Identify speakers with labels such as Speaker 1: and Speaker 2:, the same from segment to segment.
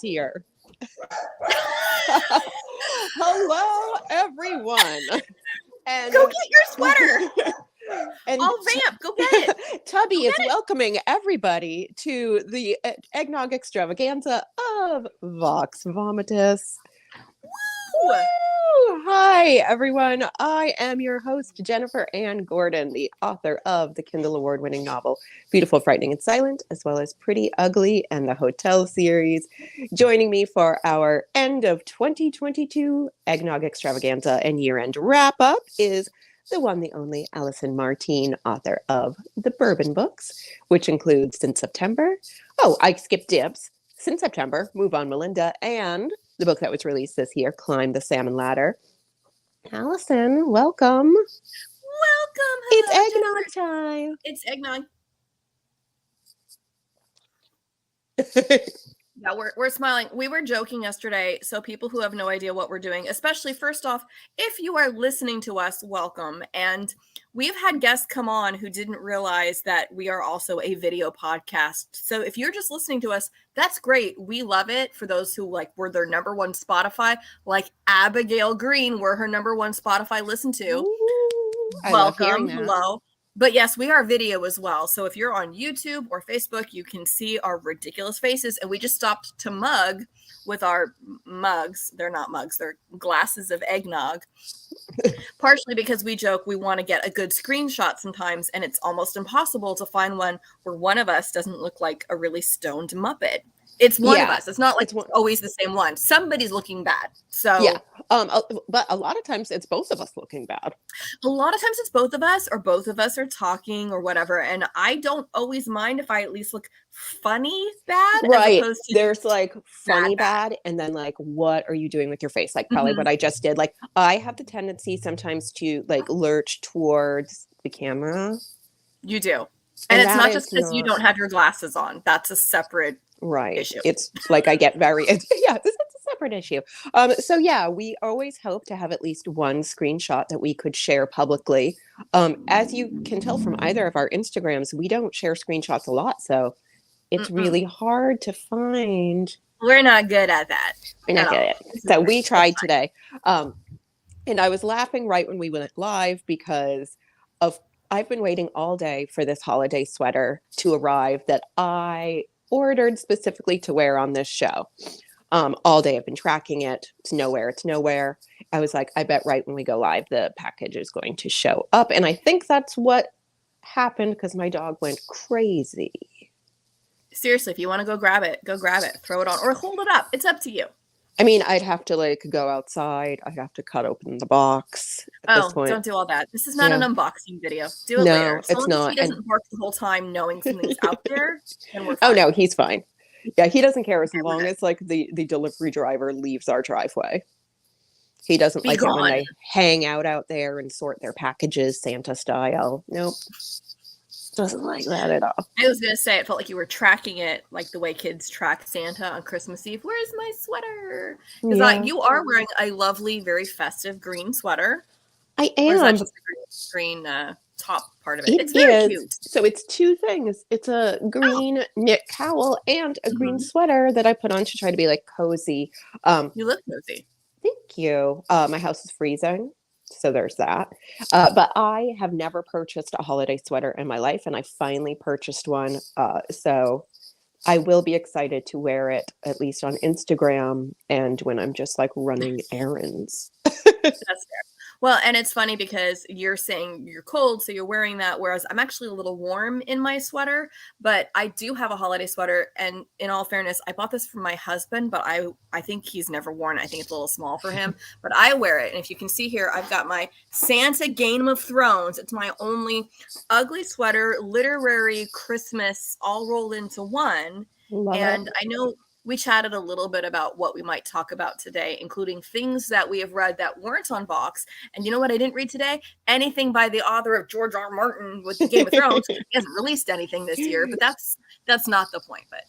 Speaker 1: Here. Hello, everyone. And
Speaker 2: go get your sweater.
Speaker 1: And
Speaker 2: I'll vamp. Go get it.
Speaker 1: Tubby is welcoming everybody to the Eggnog Extravaganza of VOX VOMITUS.
Speaker 2: Woo!
Speaker 1: Hi, everyone. I am your host, Jennifer Ann Gordon, the author of the Kindle Award-winning novel, Beautiful, Frightening, and Silent, as well as Pretty Ugly and the Hotel series. Joining me for our end of 2022 Eggnog Extravaganza and year-end wrap-up is the one, the only Allison Martine, author of the BIRDBOX, which includes Since September. Oh, I skipped dibs. Since September, Move On Melinda, and the book that was released this year, Climb the Salmon Ladder. Allison, welcome.
Speaker 2: Welcome.
Speaker 1: It's eggnog time.
Speaker 2: It's eggnog. Yeah, we're smiling. We were joking yesterday, so people who have no idea what we're doing, especially first off, if you are listening to us, welcome. And we've had guests come on who didn't realize that we are also a video podcast. So if you're just listening to us, that's great. We love it. For those who were their number one Spotify, like Abigail Green, were her number one Spotify listen to.
Speaker 1: Ooh,
Speaker 2: welcome. Hello. But yes, we are video as well. So if you're on YouTube or Facebook, you can see our ridiculous faces. And we just stopped to mug with our mugs. They're not mugs. They're glasses of eggnog. Partially because we joke we want to get a good screenshot sometimes. And it's almost impossible to find one where one of us doesn't look like a really stoned Muppet. It's one of us. It's not like it's always the same one. Somebody's looking bad. So
Speaker 1: yeah. But a lot of times it's both of us looking bad.
Speaker 2: A lot of times it's both of us, or both of us are talking or whatever. And I don't always mind if I at least look funny bad.
Speaker 1: Right.
Speaker 2: As opposed to
Speaker 1: there's like funny bad. And then like, what are you doing with your face? Like probably what I just did. Like I have the tendency sometimes to like lurch towards the camera.
Speaker 2: You do. And it's not just because you don't have your glasses on. That's a separate issue.
Speaker 1: It's like I get very it's a separate issue. So yeah, we always hope to have at least one screenshot that we could share publicly. As you can tell from either of our Instagrams, we don't share screenshots a lot, so it's really hard to find.
Speaker 2: We're not good at that.
Speaker 1: We're not good at it. So we tried today. And I was laughing right when we went live because I've been waiting all day for this holiday sweater to arrive that I ordered specifically to wear on this show. All day I've been tracking it. It's nowhere. I was like, I bet right when we go live, the package is going to show up. And I think that's what happened because my dog went crazy.
Speaker 2: Seriously, if you want to go grab it, throw it on, or hold it up. It's up to you.
Speaker 1: I mean, I'd have to like go outside. I'd have to cut open the box.
Speaker 2: Don't do all that. This is not an unboxing video. Do it later.
Speaker 1: No, it's not.
Speaker 2: He doesn't bark the whole time knowing something's out there, then we're
Speaker 1: Oh
Speaker 2: fine.
Speaker 1: no, he's fine. Yeah, he doesn't care as long as like the delivery driver leaves our driveway. He doesn't like it when they hang out there and sort their packages Santa style. Nope. Doesn't like that at all.
Speaker 2: I was gonna say it felt like you were tracking it like the way kids track Santa on Christmas Eve. Where's my sweater? Because you are wearing a lovely, very festive green sweater.
Speaker 1: I am.
Speaker 2: Or is that just the green top part of it? It's very cute.
Speaker 1: So it's two things. It's a green knit cowl and a green sweater that I put on to try to be like cozy.
Speaker 2: You look cozy.
Speaker 1: Thank you. My house is freezing. So there's that. But I have never purchased a holiday sweater in my life, and I finally purchased one. So I will be excited to wear it, at least on Instagram and when I'm just like running errands.
Speaker 2: That's fair. Well, and it's funny because you're saying you're cold, so you're wearing that, whereas I'm actually a little warm in my sweater, but I do have a holiday sweater, and in all fairness, I bought this for my husband, but I think he's never worn it. I think it's a little small for him, but I wear it, and if you can see here, I've got my Santa Game of Thrones. It's my only ugly sweater, literary Christmas, all rolled into one. And I know we chatted a little bit about what we might talk about today, including things that we have read that weren't on VOX. And you know what I didn't read today? Anything by the author of George R. Martin with the Game of Thrones. He hasn't released anything this year, but that's not the point. But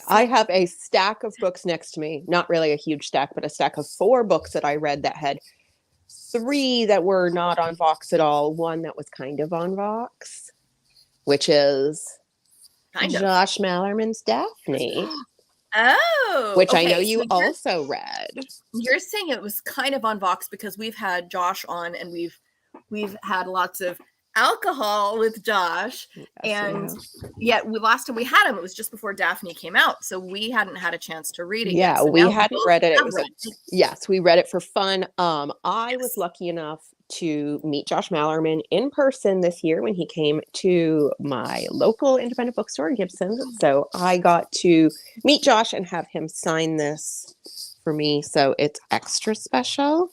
Speaker 1: I have a stack of books next to me. Not really a huge stack, but a stack of 4 books that I read that had 3 that were not on VOX at all. One that was kind of on VOX, which is Josh Malerman's Daphne.
Speaker 2: Oh,
Speaker 1: which I know
Speaker 2: okay.
Speaker 1: you
Speaker 2: So
Speaker 1: also read.
Speaker 2: you're saying it was kind of on Vox because we've had Josh on and we've had lots of alcohol with Josh.
Speaker 1: Yes,
Speaker 2: And yet last time we had him, it was just before Daphne came out. So we hadn't had a chance to read it yet.
Speaker 1: Yeah,
Speaker 2: So
Speaker 1: we
Speaker 2: now
Speaker 1: hadn't read it. It
Speaker 2: have
Speaker 1: was
Speaker 2: read it.
Speaker 1: yes, we read it for fun. I was
Speaker 2: Yes.
Speaker 1: lucky enough to meet Josh Malerman in person this year when he came to my local independent bookstore, Gibson. So I got to meet Josh and have him sign this for me. So it's extra special.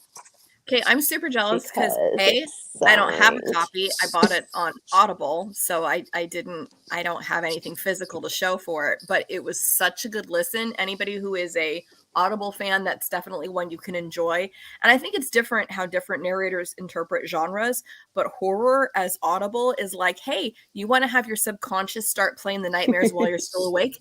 Speaker 2: Okay, I'm super jealous because
Speaker 1: it's
Speaker 2: I don't have a
Speaker 1: signed.
Speaker 2: copy. I bought it on Audible, so I don't have anything physical to show for it, but it was such a good listen. Anybody who is a Audible fan, that's definitely one you can enjoy. And I think it's different how different narrators interpret genres, but horror as Audible is like, hey, you want to have your subconscious start playing the nightmares while you're still awake?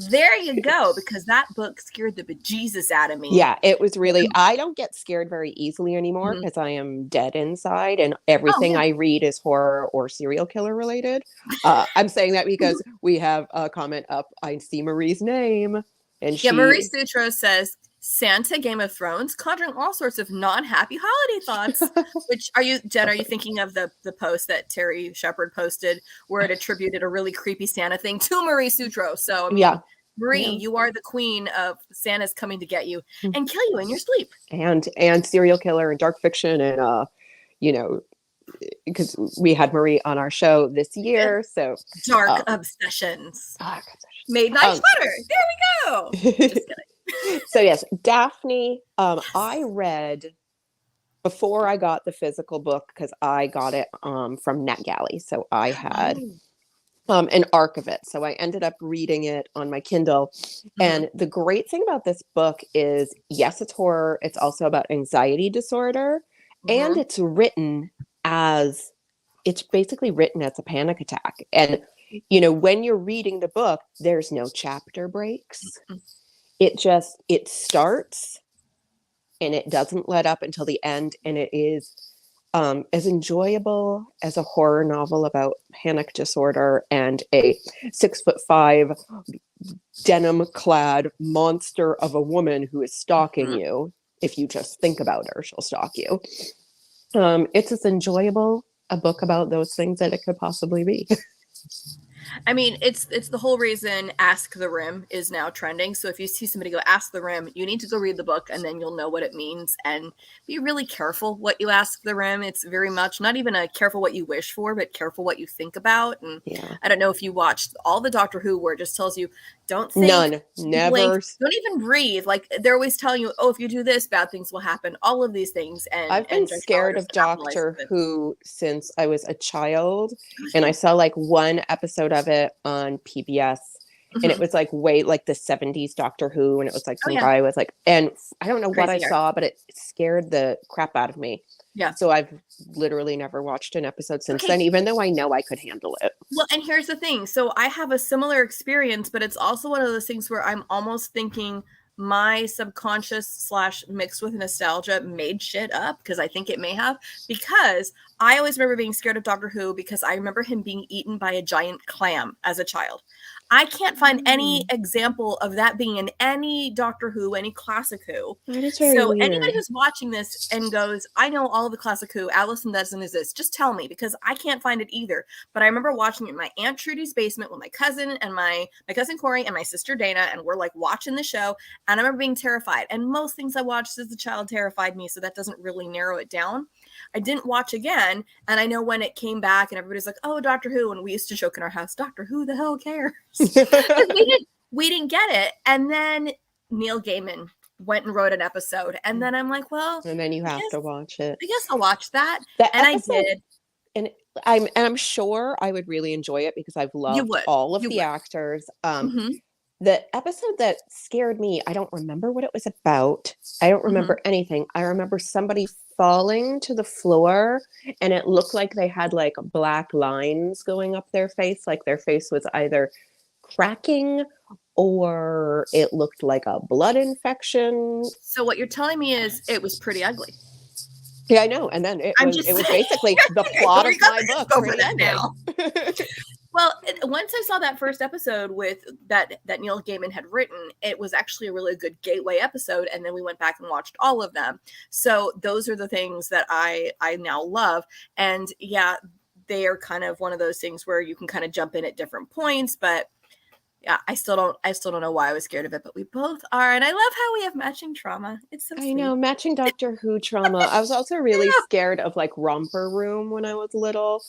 Speaker 2: There you go, because that book scared the bejesus out of me.
Speaker 1: Yeah, it was really, I don't get scared very easily anymore
Speaker 2: Mhm.
Speaker 1: because I am dead inside and everything
Speaker 2: yeah.
Speaker 1: I read is horror or serial killer related. I'm saying that because we have a comment up. I see Marie's name and
Speaker 2: Yeah, Marie
Speaker 1: she,
Speaker 2: Sutro says Santa Game of Thrones, conjuring all sorts of non-happy holiday thoughts. Which are you, Jen? Are you thinking of the post that Terry Shepard posted where it attributed a really creepy Santa thing to Marie Sutro? So I mean,
Speaker 1: yeah.
Speaker 2: Marie,
Speaker 1: Yeah.
Speaker 2: you are the queen of Santa's coming to get you and kill you in your sleep.
Speaker 1: And serial killer and dark fiction and you know, because we had Marie on our show this year. So
Speaker 2: Dark obsessions.
Speaker 1: dark
Speaker 2: Midnight Sweater. There we go. Just kidding.
Speaker 1: So yes, Daphne, I read before I got the physical book because I got it from NetGalley. So I had an arc of it. So I ended up reading it on my Kindle. And the great thing about this book is, yes, it's horror. It's also about anxiety disorder. And it's basically written as a panic attack. And, you know, when you're reading the book, there's no chapter breaks. It starts and it doesn't let up until the end. And it is as enjoyable as a horror novel about panic disorder and a 6'5" denim clad monster of a woman who is stalking you. If you just think about her, she'll stalk you. It's as enjoyable a book about those things that it could possibly be.
Speaker 2: I mean, it's the whole reason Ask the Rim is now trending. So if you see somebody go Ask the Rim, you need to go read the book and then you'll know what it means, and be really careful what you ask the rim. It's very much not even a careful what you wish for, but careful what you think about. And I don't know if you watched all the Doctor Who where it just tells you don't think,
Speaker 1: none, never,
Speaker 2: blink, don't even breathe. Like they're always telling you, oh, if you do this, bad things will happen. All of these things. And
Speaker 1: I've been scared of Doctor Who since I was a child, and I saw like one episode of it on PBS, and it was like the 70s Doctor Who, and it was like some guy was like, and I don't know what I saw, but it scared the crap out of me. Yeah. So I've literally never watched an episode since then, even though I know I could handle it.
Speaker 2: Well, and here's the thing. So I have a similar experience, but it's also one of those things where I'm almost thinking my subconscious / mixed with nostalgia made shit up, because I think it may have, because I always remember being scared of Doctor Who because I remember him being eaten by a giant clam as a child. I can't find any example of that being in any Doctor Who, any classic Who.
Speaker 1: That is very
Speaker 2: so
Speaker 1: weird.
Speaker 2: Anybody who's watching this and goes, I know all of the classic Who, Allison doesn't exist, just tell me, because I can't find it either. But I remember watching it in my Aunt Trudy's basement with my cousin and my cousin Corey and my sister Dana, and we're like watching the show, and I remember being terrified. And most things I watched as a child terrified me, so that doesn't really narrow it down. I didn't watch again, and I know when it came back and everybody's like, oh, Doctor Who, and we used to joke in our house, Doctor Who the hell cares? we didn't get it. And then Neil Gaiman went and wrote an episode, and then I'm like, well,
Speaker 1: and then you have to watch it.
Speaker 2: I guess I'll watch that.
Speaker 1: And
Speaker 2: episode,
Speaker 1: I did. And I'm sure I would really enjoy it because I've loved all of the actors. The episode that scared me, I don't remember what it was about. I don't remember anything. I remember somebody falling to the floor, and it looked like they had like black lines going up their face, like their face was either cracking or it looked like a blood infection.
Speaker 2: So what you're telling me is it was pretty ugly.
Speaker 1: Yeah, I know. And then it was basically the plot of my book.
Speaker 2: Over that now. Well, once I saw that first episode with that Neil Gaiman had written, it was actually a really good gateway episode, and then we went back and watched all of them. So those are the things that I now love, and yeah, they are kind of one of those things where you can kind of jump in at different points, but yeah, I still don't know why I was scared of it, but we both are, and I love how we have matching trauma. It's so sweet.
Speaker 1: I know, matching Doctor Who trauma. I was also really scared of like Romper Room when I was little,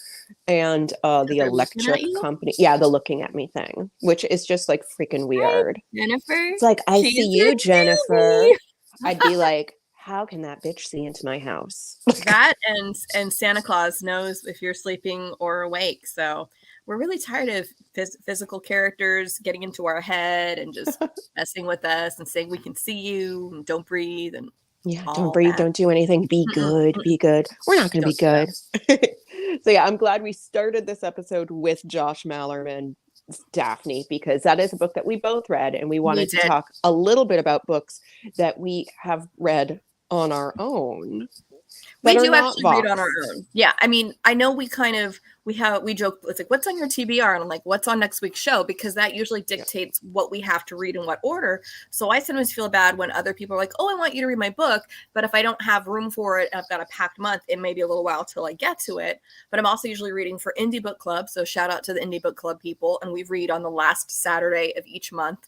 Speaker 1: and the electric company. Yeah, the looking at me thing, which is just like freaking weird.
Speaker 2: Hi, Jennifer.
Speaker 1: It's like, I see you, Jennifer. I'd be like, how can that bitch see into my house?
Speaker 2: That and Santa Claus knows if you're sleeping or awake. So we're really tired of physical characters getting into our head and just messing with us and saying we can see you and don't breathe and
Speaker 1: don't breathe, don't do anything. Be good, be good. We're not going to be good. So yeah, I'm glad we started this episode with Josh Malerman, Daphne, because that is a book that we both read, and we wanted to talk a little bit about books that we have read on our own.
Speaker 2: We do actually read on our own. Yeah, I mean, I know we joke, it's like, what's on your TBR? And I'm like, what's on next week's show? Because that usually dictates what we have to read in what order. So I sometimes feel bad when other people are like, oh, I want you to read my book. But if I don't have room for it, and I've got a packed month, it may be a little while till I get to it. But I'm also usually reading for Indie Book Club. So shout out to the Indie Book Club people. And we read on the last Saturday of each month.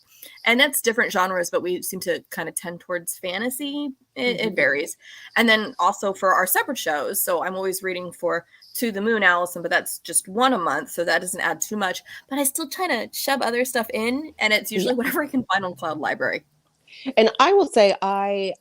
Speaker 2: And that's different genres, but we seem to kind of tend towards fantasy. It varies. And then also for our separate shows. So I'm always reading for To the Moon, Allison, but that's just one a month. So that doesn't add too much. But I still try to shove other stuff in. And it's usually whatever I can find on Cloud Library.
Speaker 1: And I will say I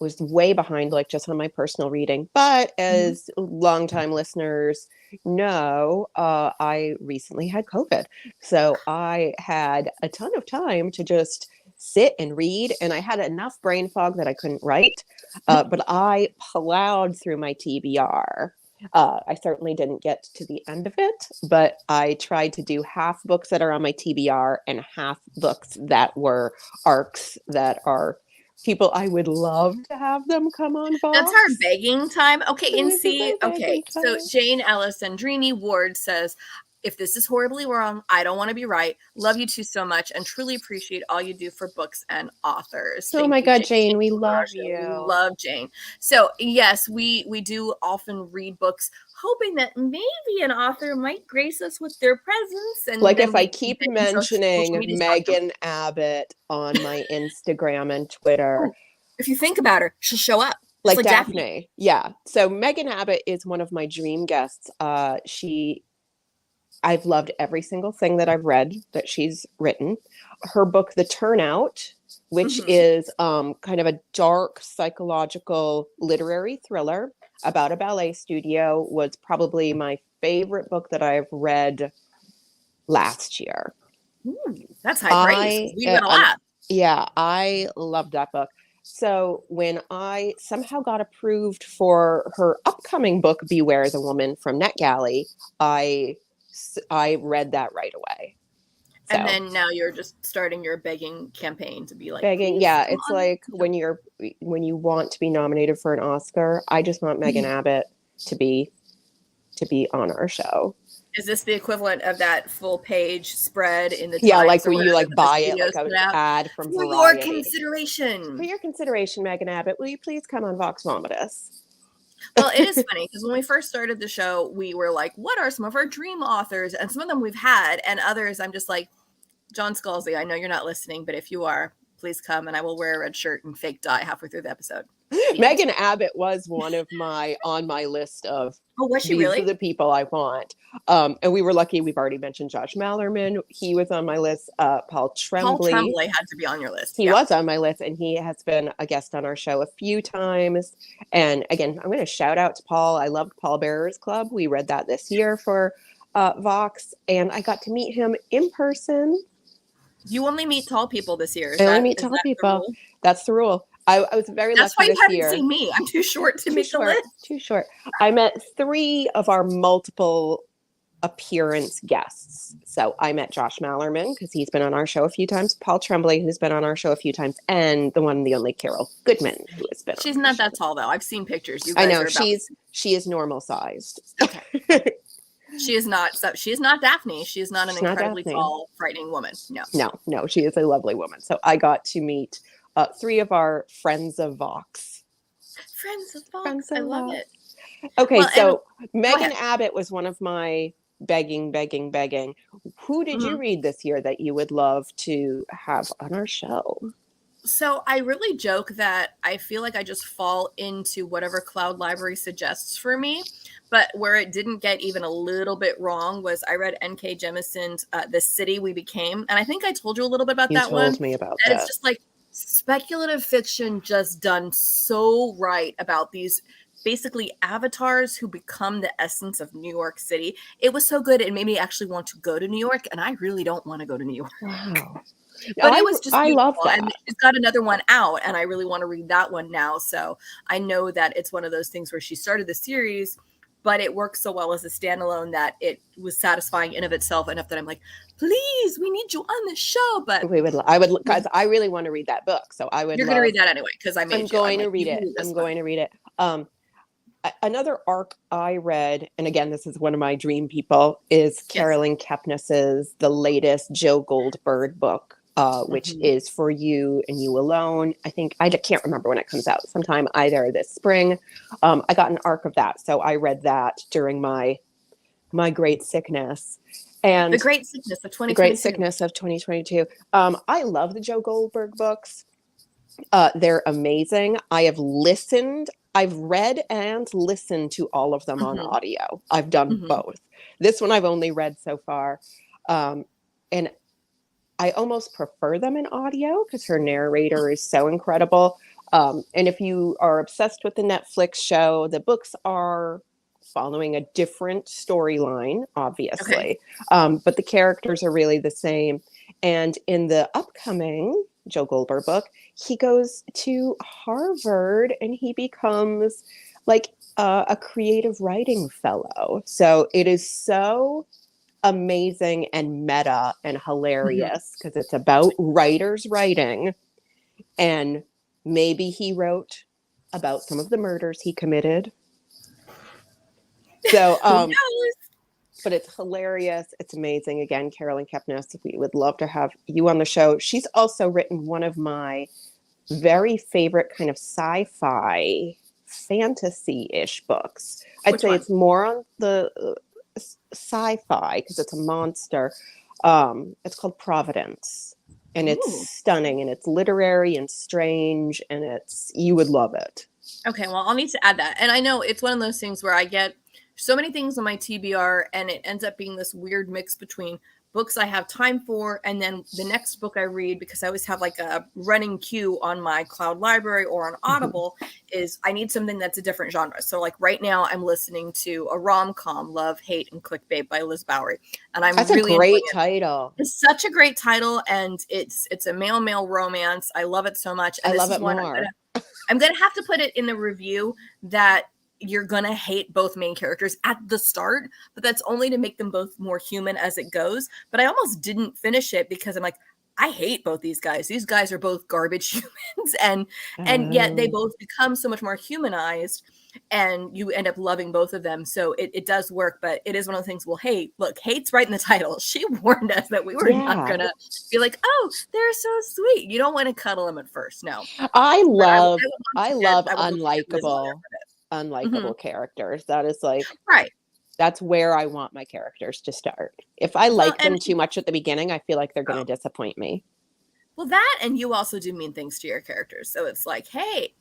Speaker 1: was way behind, like just on my personal reading. But as longtime listeners know, I recently had COVID. So I had a ton of time to just sit and read. And I had enough brain fog that I couldn't write. But I plowed through my TBR. I certainly didn't get to the end of it, but I tried to do half books that are on my TBR and half books that were arcs that are people I would love to have them come on VOX.
Speaker 2: That's our begging time. Okay, and see, okay, so Jane Alessandrini Ward says, if this is horribly wrong, I don't want to be right. Love you two so much and truly appreciate all you do for books and authors.
Speaker 1: Oh my God, Jane, we love you.
Speaker 2: We love Jane. So yes, we do often read books hoping that maybe an author might grace us with their presence. And
Speaker 1: like if I keep mentioning Megan Abbott on my Instagram and Twitter.
Speaker 2: Oh, if you think about her, she'll show up.
Speaker 1: Like Daphne. Yeah. So Megan Abbott is one of my dream guests. I've loved every single thing that I've read that she's written. Her book, The Turnout, which is kind of a dark psychological literary thriller about a ballet studio, was probably my favorite book that I've read last year.
Speaker 2: That's high praise. We read a lot.
Speaker 1: Yeah, I loved that book. So when I somehow got approved for her upcoming book, Beware the Woman from NetGalley, I read that right away. So,
Speaker 2: and then now you're just starting your begging campaign to be like
Speaker 1: begging. Yeah, it's like when you want to be nominated for an Oscar. I just want Megan Abbott to be on our show.
Speaker 2: Is this the equivalent of that full page spread in the
Speaker 1: like where you like buy it like an ad from
Speaker 2: for
Speaker 1: Variety.
Speaker 2: Your consideration.
Speaker 1: For your consideration, Megan Abbott, will you please come on VOX VOMITUS?
Speaker 2: Well, it is funny because when we first started the show, we were like, what are some of our dream authors? And some of them we've had, and others I'm just like, John Scalzi, I know you're not listening, but if you are, please come and I will wear a red shirt and fake die halfway through the episode.
Speaker 1: Megan Abbott was one of on my list of
Speaker 2: was she really?
Speaker 1: The people I want. And we were lucky. We've already mentioned Josh Malerman. He was on my list. Paul Tremblay.
Speaker 2: Paul Tremblay had to be on your list.
Speaker 1: He was on my list, and he has been a guest on our show a few times. And again, I'm going to shout out to Paul. I loved PALLBEARERS CLUB. We read that this year for VOX, and I got to meet him in person.
Speaker 2: You only meet tall people this year.
Speaker 1: I only meet tall people. That's the rule. I was very lucky this year.
Speaker 2: That's why you haven't seen me. I'm too short to make the list.
Speaker 1: Too short. I met 3 of our multiple appearance guests. So I met Josh Malerman because he's been on our show a few times. Paul Tremblay, who's been on our show a few times, and the one and the only Carol Goodman, who has been.
Speaker 2: She's not that tall though. I've seen pictures. You guys
Speaker 1: I know she is normal sized.
Speaker 2: Okay. She is not. So she is not Daphne. She is not an
Speaker 1: She's not
Speaker 2: incredibly
Speaker 1: Daphne.
Speaker 2: tall, frightening woman. No.
Speaker 1: No, she is a lovely woman. So I got to meet 3 of our friends of VOX.
Speaker 2: Friends of Fox.
Speaker 1: Friends
Speaker 2: I
Speaker 1: of
Speaker 2: love
Speaker 1: VOX.
Speaker 2: it.
Speaker 1: Okay,
Speaker 2: Well,
Speaker 1: so
Speaker 2: go
Speaker 1: Megan
Speaker 2: ahead.
Speaker 1: Abbott was one of my begging. Who did you
Speaker 2: Mhm.
Speaker 1: read this year that you would love to have on our show?
Speaker 2: So I really joke that I feel like I just fall into whatever Cloud Library suggests for me. But where it didn't get even a little bit wrong was I read N.K. Jemisin's The City We Became. And I think I told you a little bit about
Speaker 1: You
Speaker 2: that one.
Speaker 1: told me about
Speaker 2: That it's
Speaker 1: that.
Speaker 2: just like speculative fiction just done so right about these basically avatars who become the essence of New York City. It was so good. It made me actually want to go to New York. And I really don't want to go to New York.
Speaker 1: Wow.
Speaker 2: But it was just
Speaker 1: I love
Speaker 2: beautiful, and
Speaker 1: that.
Speaker 2: she's got another one out, and I really want to read that one now. So I know that it's one of those things where she started the series, but it works so well as a standalone that it was satisfying in of itself enough that I'm like, please, we need you on the show. But
Speaker 1: I would, guys, I really want to read that book. So I would
Speaker 2: you're going to
Speaker 1: love,
Speaker 2: read that anyway because I made
Speaker 1: I'm
Speaker 2: you.
Speaker 1: going
Speaker 2: I'm
Speaker 1: to
Speaker 2: like,
Speaker 1: read
Speaker 2: you
Speaker 1: it.
Speaker 2: read this
Speaker 1: I'm
Speaker 2: one.
Speaker 1: going to read it. Another arc I read, and again, this is one of my dream people, is Carolyn Kepnes's the latest Joe Goldberg book, which is For You and You Alone. I think, I can't remember when it comes out, sometime either this spring. I got an arc of that, so I read that during my great sickness. And
Speaker 2: The Great Sickness of
Speaker 1: the great
Speaker 2: 2022.
Speaker 1: sickness of 2022. I love the Joe Goldberg books. They're amazing. I've read and listened to all of them on audio. I've done both. This one I've only read so far. And I almost prefer them in audio because her narrator is so incredible. And if you are obsessed with the Netflix show, the books are following a different storyline, obviously. But the characters are really the same. And in the upcoming Joe Goldberg book, he goes to Harvard and he becomes like a creative writing fellow. So it is so amazing and meta and hilarious because it's about writers writing, and maybe he wrote about some of the murders he committed. So
Speaker 2: Who knows?
Speaker 1: but it's hilarious. It's amazing. Again, Carolyn Kepnes, we would love to have you on the show. She's also written one of my very favorite kind of sci-fi fantasy-ish books. I'd say it's more on the sci-fi because it's a monster. It's called Providence, and it's stunning, and it's literary and strange, and you would love it.
Speaker 2: Okay, well, I'll need to add that. And I know it's one of those things where I get so many things on my TBR, and it ends up being this weird mix between books I have time for and then the next book I read, because I always have like a running queue on my Cloud Library or on Audible, is I need something that's a different genre. So like right now I'm listening to a rom-com, Love, Hate, and Clickbait by Liz Bowery. And I'm
Speaker 1: That's
Speaker 2: really
Speaker 1: a great title.
Speaker 2: It's such a great title, and it's a male romance. I love it so much. And
Speaker 1: I
Speaker 2: this
Speaker 1: love
Speaker 2: is
Speaker 1: it
Speaker 2: one
Speaker 1: more.
Speaker 2: I'm gonna have to put it in the review that you're gonna hate both main characters at the start, but that's only to make them both more human as it goes. But I almost didn't finish it because I'm like, I hate both these guys. These guys are both garbage humans, and yet they both become so much more humanized, and you end up loving both of them. So it does work, but it is one of the things. Well, hey, look, hate's right in the title. She warned us that we were not gonna be like, oh, they're so sweet. You don't want to cuddle them at first. No.
Speaker 1: I love
Speaker 2: unlikable
Speaker 1: characters. That is like
Speaker 2: right.
Speaker 1: That's where I want my characters to start. If I like them too much at the beginning, I feel like they're going to disappoint me.
Speaker 2: Well, that, and you also do mean things to your characters. So it's like, hey,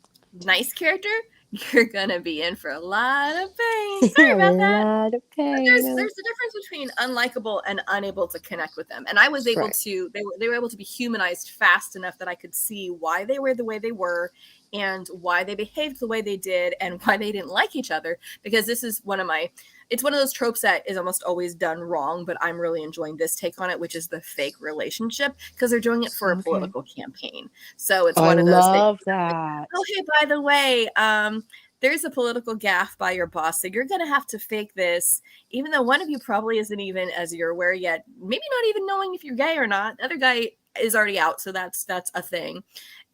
Speaker 2: nice character, you're going to be in for a lot of pain. Sorry about that.
Speaker 1: A lot of pain.
Speaker 2: There's a difference between unlikable and unable to connect with them. And I was able to, they were able to be humanized fast enough that I could see why they were the way they were and why they behaved the way they did and why they didn't like each other. Because this is it's one of those tropes that is almost always done wrong, but I'm really enjoying this take on it, which is the fake relationship, because they're doing it for a political campaign. So it's one of those things. I love
Speaker 1: that.
Speaker 2: Oh, hey, by the way, there's a political gaffe by your boss, so you're going to have to fake this, even though one of you probably isn't even, as you're aware yet, maybe not even knowing if you're gay or not. The other guy is already out, so that's a thing.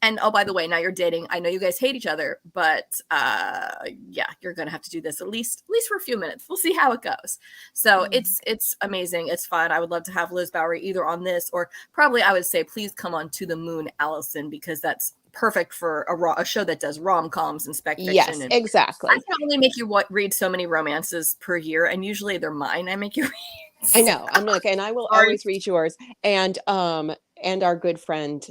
Speaker 2: And oh, by the way, now you're dating. I know you guys hate each other, but yeah, you're gonna have to do this at least for a few minutes. We'll see how it goes. So it's amazing. It's fun. I would love to have Liz Bowery either on this, or probably I would say please come on To the Moon, Allison, because that's perfect for a show that does rom-coms and spec fiction.
Speaker 1: Yes,
Speaker 2: and
Speaker 1: exactly.
Speaker 2: I can only make you read so many romances per year, and usually they're mine. I make you read.
Speaker 1: I know. I'm like, and I will always read yours. And our good friend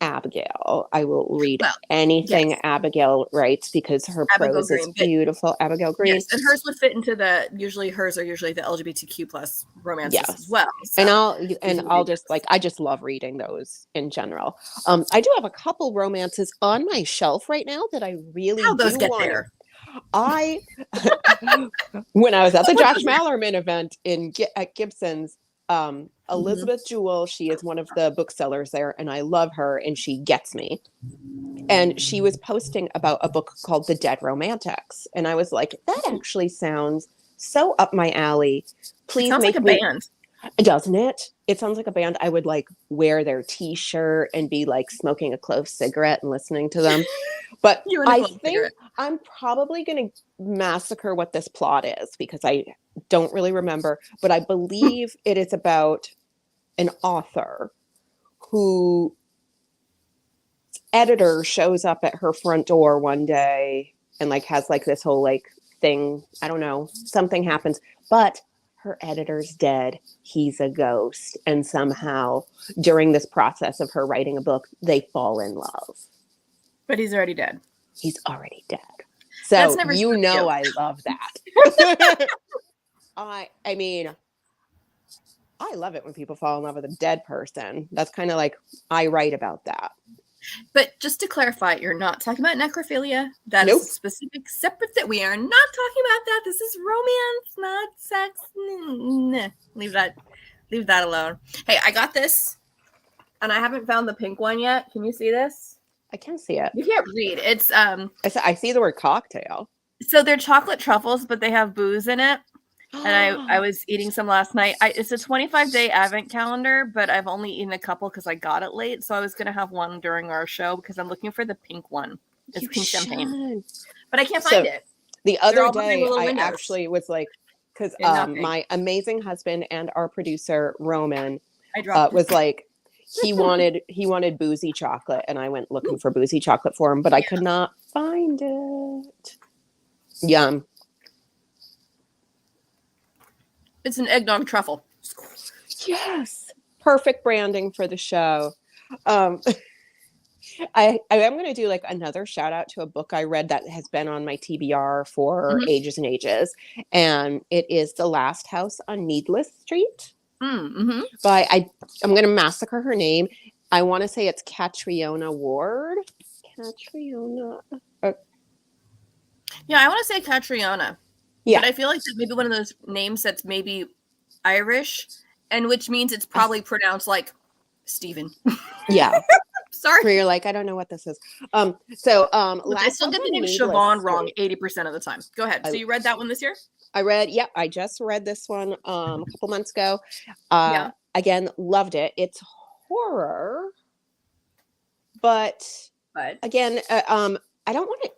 Speaker 1: Abigail. I will read anything Abigail writes because her prose is beautiful. Abigail Green.
Speaker 2: Yes, and hers would fit into hers are usually the LGBTQ plus romances as well. So.
Speaker 1: And I'll just like, I just love reading those in general. I do have a couple romances on my shelf right now that I really
Speaker 2: How those
Speaker 1: do
Speaker 2: get
Speaker 1: want.
Speaker 2: there?
Speaker 1: When I was at the Josh Malerman event at Gibson's, Elizabeth Jewell, she is one of the booksellers there, and I love her, and she gets me. And she was posting about a book called The Dead Romantics, and I was like, that actually sounds so up my alley. Please
Speaker 2: sounds like a band.
Speaker 1: Doesn't it? It sounds like a band. I would like wear their t-shirt and be like smoking a clove cigarette and listening to them. But I think I'm probably going to massacre what this plot is because I don't really remember, but I believe it is about an author who editor shows up at her front door one day and like has like this whole like thing. I don't know, something happens, but her editor's dead. He's a ghost. And somehow during this process of her writing a book, they fall in love.
Speaker 2: But he's already dead.
Speaker 1: He's already dead. So I love that. I mean, I love it when people fall in love with a dead person. That's kind of like, I write about that.
Speaker 2: But just to clarify, you're not talking about necrophilia. That is a specific separate that we are not talking about that. This is romance, not sex. Leave that alone. Hey, I got this, and I haven't found the pink one yet. Can you see this?
Speaker 1: I can see it.
Speaker 2: You can't read. It's
Speaker 1: I see the word cocktail.
Speaker 2: So they're chocolate truffles, but they have booze in it. And I was eating some last night. It's a 25-day advent calendar, but I've only eaten a couple because I got it late. So I was going to have one during our show because I'm looking for the pink one. It's pink champagne. But I can't find it.
Speaker 1: The other day, I actually was like, because my amazing husband and our producer, Roman, was like, he wanted boozy chocolate. And I went looking for boozy chocolate for him, but I could not find it. Yum.
Speaker 2: It's an eggnog truffle.
Speaker 1: Yes. Perfect branding for the show. I am going to do like another shout out to a book I read that has been on my TBR for ages and ages. And it is The Last House on Needless Street. By, I'm going to massacre her name. I want to say it's Catriona Ward. Catriona.
Speaker 2: Yeah, I want to say Catriona. Yeah. But I feel like it's maybe one of those names that's maybe Irish, and which means it's probably pronounced like Stephen.
Speaker 1: Yeah.
Speaker 2: Sorry.
Speaker 1: Where you're like, I don't know what this is.
Speaker 2: I still get the name Siobhan wrong 80% of the time. Go ahead. So you read that one this year?
Speaker 1: I just read this one a couple months ago. Again, loved it. It's horror. But again, I don't want to.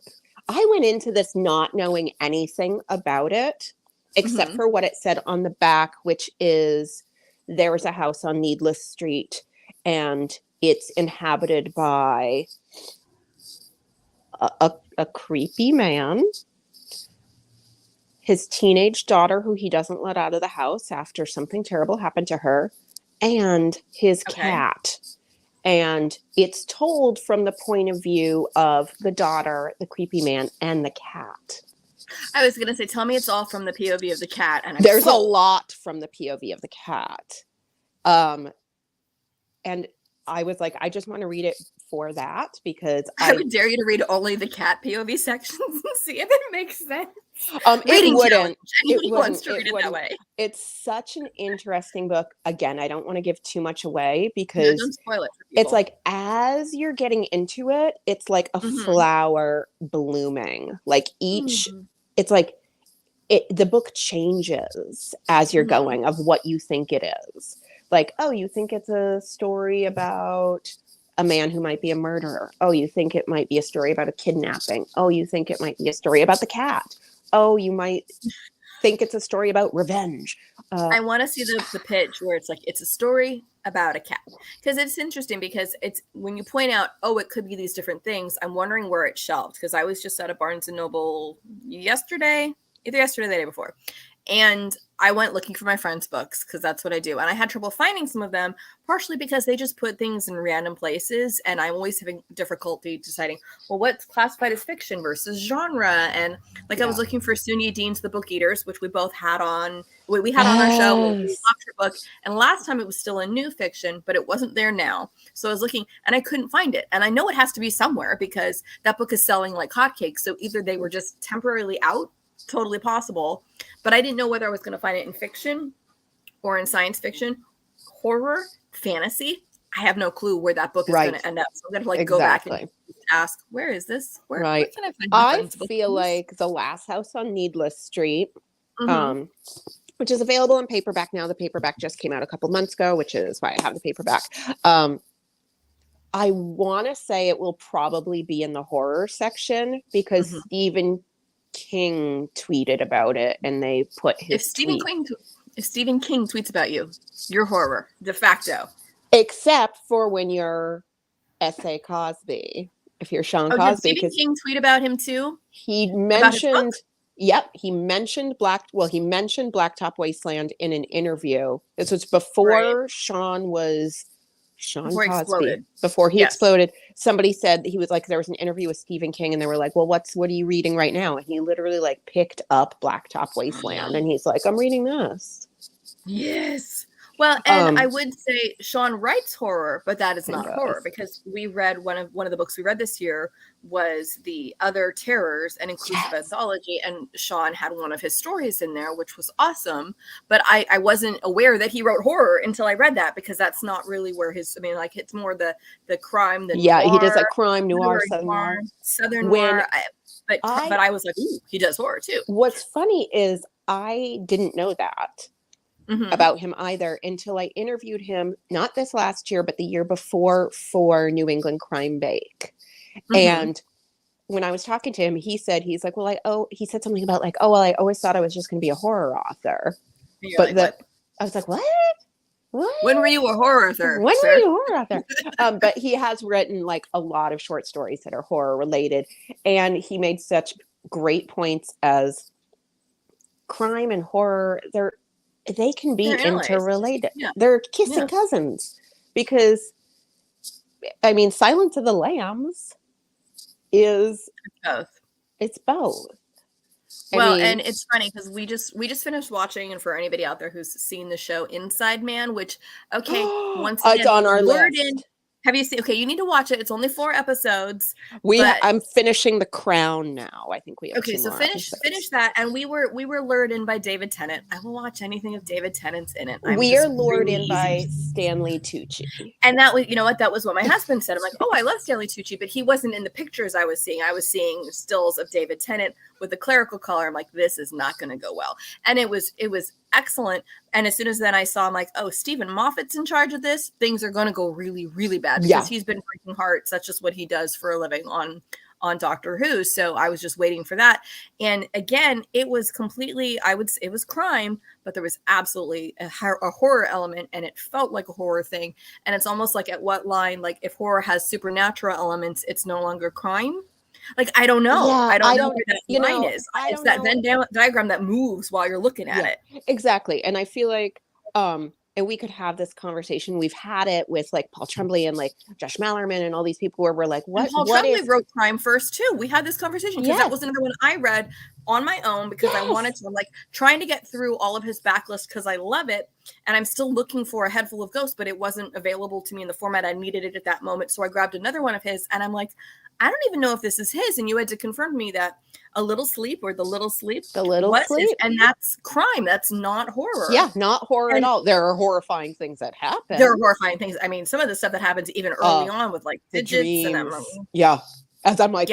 Speaker 1: I went into this not knowing anything about it, except for what it said on the back, which is there was a house on Needless Street, and it's inhabited by a creepy man, his teenage daughter, who he doesn't let out of the house after something terrible happened to her, and his cat. And it's told from the point of view of the daughter, the creepy man, and the cat.
Speaker 2: I was going to say, tell me it's all from the POV of the cat. And
Speaker 1: there's a lot from the POV of the cat. And I was like, I just want to read it for that because
Speaker 2: I would dare you to read only the cat POV sections and see if it makes sense.
Speaker 1: It wouldn't.
Speaker 2: It's
Speaker 1: such an interesting book. Again, I don't want to give too much away because
Speaker 2: don't spoil it for people.
Speaker 1: It's like as you're getting into it, it's like a flower blooming. Like each, it's like the book changes as you're going of what you think it is. Like, oh, you think it's a story about a man who might be a murderer. Oh, you think it might be a story about a kidnapping. Oh, you think it might be a story about the cat. Oh, you might think it's a story about revenge.
Speaker 2: I want to see the pitch where it's like, it's a story about a cat. Because it's interesting because it's when you point out, oh, it could be these different things, I'm wondering where it's shelved. Because I was just at a Barnes & Noble either yesterday or the day before. And I went looking for my friends' books because that's what I do. And I had trouble finding some of them, partially because they just put things in random places. And I'm always having difficulty deciding, well, what's classified as fiction versus genre. And like I was looking for Sunya Dean's The Book Eaters, which we both had on. We had on our show. We loved her book. And last time it was still a new fiction, but it wasn't there now. So I was looking and I couldn't find it. And I know it has to be somewhere because that book is selling like hotcakes. So either they were just temporarily out, totally possible, but I didn't know whether I was going to find it in fiction or in science fiction, horror, fantasy. I have no clue where that book is going to end up. So I'm going to like go back and ask, where is this? Where can I find
Speaker 1: I feel like The Last House on Needless Street, which is available in paperback now. The paperback just came out a couple months ago, which is why I have the paperback. I want to say it will probably be in the horror section because Stephen King tweeted about it and they put his
Speaker 2: if Stephen King tweets about you, you're horror de facto,
Speaker 1: except for when you're S.A. Cosby, if you're Sean Cosby.
Speaker 2: Did Stephen King tweet about him too?
Speaker 1: He mentioned he mentioned Blacktop Wasteland in an interview. This was before Sean Cosby, before he exploded. Somebody said he was like, there was an interview with Stephen King and they were like, well, what are you reading right now? And he literally like picked up Blacktop Wasteland and he's like, I'm reading this.
Speaker 2: Yes. Well, and I would say Sean writes horror, but that is not horror because we read one of the books we read this year was The Other Terrors, an inclusive anthology, and Sean had one of his stories in there, which was awesome. But I wasn't aware that he wrote horror until I read that because that's not really where like it's more the crime, the noir,
Speaker 1: he does like crime, noir,
Speaker 2: southern noir. But I was like, ooh, he does horror too.
Speaker 1: What's funny is I didn't know that. About him either until I interviewed him, not this last year, but the year before for New England Crime Bake. And when I was talking to him, he said he said something about like, oh, well, I always thought I was just going to be a horror author. But I was like, what?
Speaker 2: When were you a horror author?
Speaker 1: When were you a horror author? But he has written like a lot of short stories that are horror related. And he made such great points as crime and horror. They can be interrelated. Yeah. They're kissing cousins because, I mean, Silence of the Lambs is
Speaker 2: both.
Speaker 1: It's both.
Speaker 2: And it's funny because we just finished watching, and for anybody out there who's seen the show Inside Man, which once again,
Speaker 1: it's on our list.
Speaker 2: Have you seen? Okay, you need to watch it. It's only 4 episodes.
Speaker 1: I'm finishing The Crown now. I think we have
Speaker 2: so finish that. And we were lured in by David Tennant. I will watch anything if David Tennant's in it.
Speaker 1: We are lured in by Stanley Tucci.
Speaker 2: And that was, that was what my husband said. I'm like, oh, I love Stanley Tucci, but he wasn't in the pictures I was seeing. I was seeing stills of David Tennant with the clerical collar. I'm like, this is not going to go well. And it was excellent. And as soon as then I saw, I'm like, oh, Stephen Moffat's in charge of this. Things are going to go really, really bad because he's been breaking hearts. That's just what he does for a living on Doctor Who. So I was just waiting for that. And again, it was completely, it was crime, but there was absolutely a horror element and it felt like a horror thing. And it's almost like at what line, like if horror has supernatural elements, it's no longer crime. Like, I don't know. I don't know where that line is. It's that Venn diagram that moves while you're looking at it.
Speaker 1: Exactly. And I feel like, and we could have this conversation. We've had it with like Paul Tremblay and like Josh Malerman and all these people where we're like, what?
Speaker 2: And Paul Tremblay wrote crime first too. We had this conversation because that was another one I read on my own because I wanted to. I'm like trying to get through all of his backlist because I love it. And I'm still looking for A Head Full of Ghosts, but it wasn't available to me in the format I needed it at that moment. So I grabbed another one of his and I'm like, I don't even know if this is his. And you had to confirm to me that A Little Sleep or The Little Sleep.
Speaker 1: The Little Sleep.
Speaker 2: And that's crime. That's not horror.
Speaker 1: Yeah, not horror at all. There are horrifying things that happen.
Speaker 2: There are horrifying things. I mean, some of the stuff that happens even early on with like digits.
Speaker 1: Dreams. As I'm like,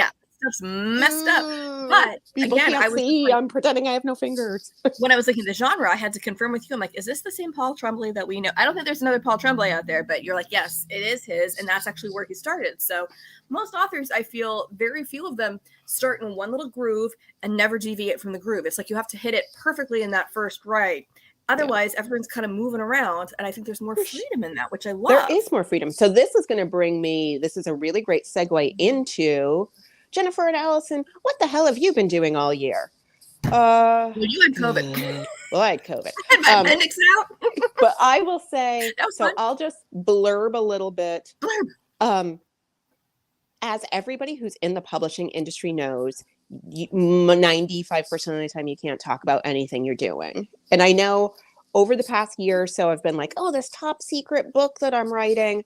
Speaker 2: stuff's messed up. But
Speaker 1: people
Speaker 2: again,
Speaker 1: can't see. I'm pretending I have no fingers.
Speaker 2: When I was looking at the genre, I had to confirm with you. I'm like, is this the same Paul Tremblay that we know? I don't think there's another Paul Tremblay out there, but you're like, yes, it is his, and that's actually where he started. So most authors, I feel, very few of them start in one little groove and never deviate from the groove. It's like you have to hit it perfectly in that first write. Otherwise, everyone's kind of moving around, and I think there's more freedom in that, which I love.
Speaker 1: There is more freedom. So this is going to bring me, this is a really great segue into Jennifer and Allison. What the hell have you been doing all year?
Speaker 2: Well, you had COVID.
Speaker 1: Well, I had COVID.
Speaker 2: My appendix out.
Speaker 1: But I will say, so
Speaker 2: fun.
Speaker 1: I'll just blurb a little bit.
Speaker 2: Blurb.
Speaker 1: As everybody who's in the publishing industry knows, 95% of the time you can't talk about anything you're doing. And I know over the past year or so, I've been like, oh, this top secret book that I'm writing.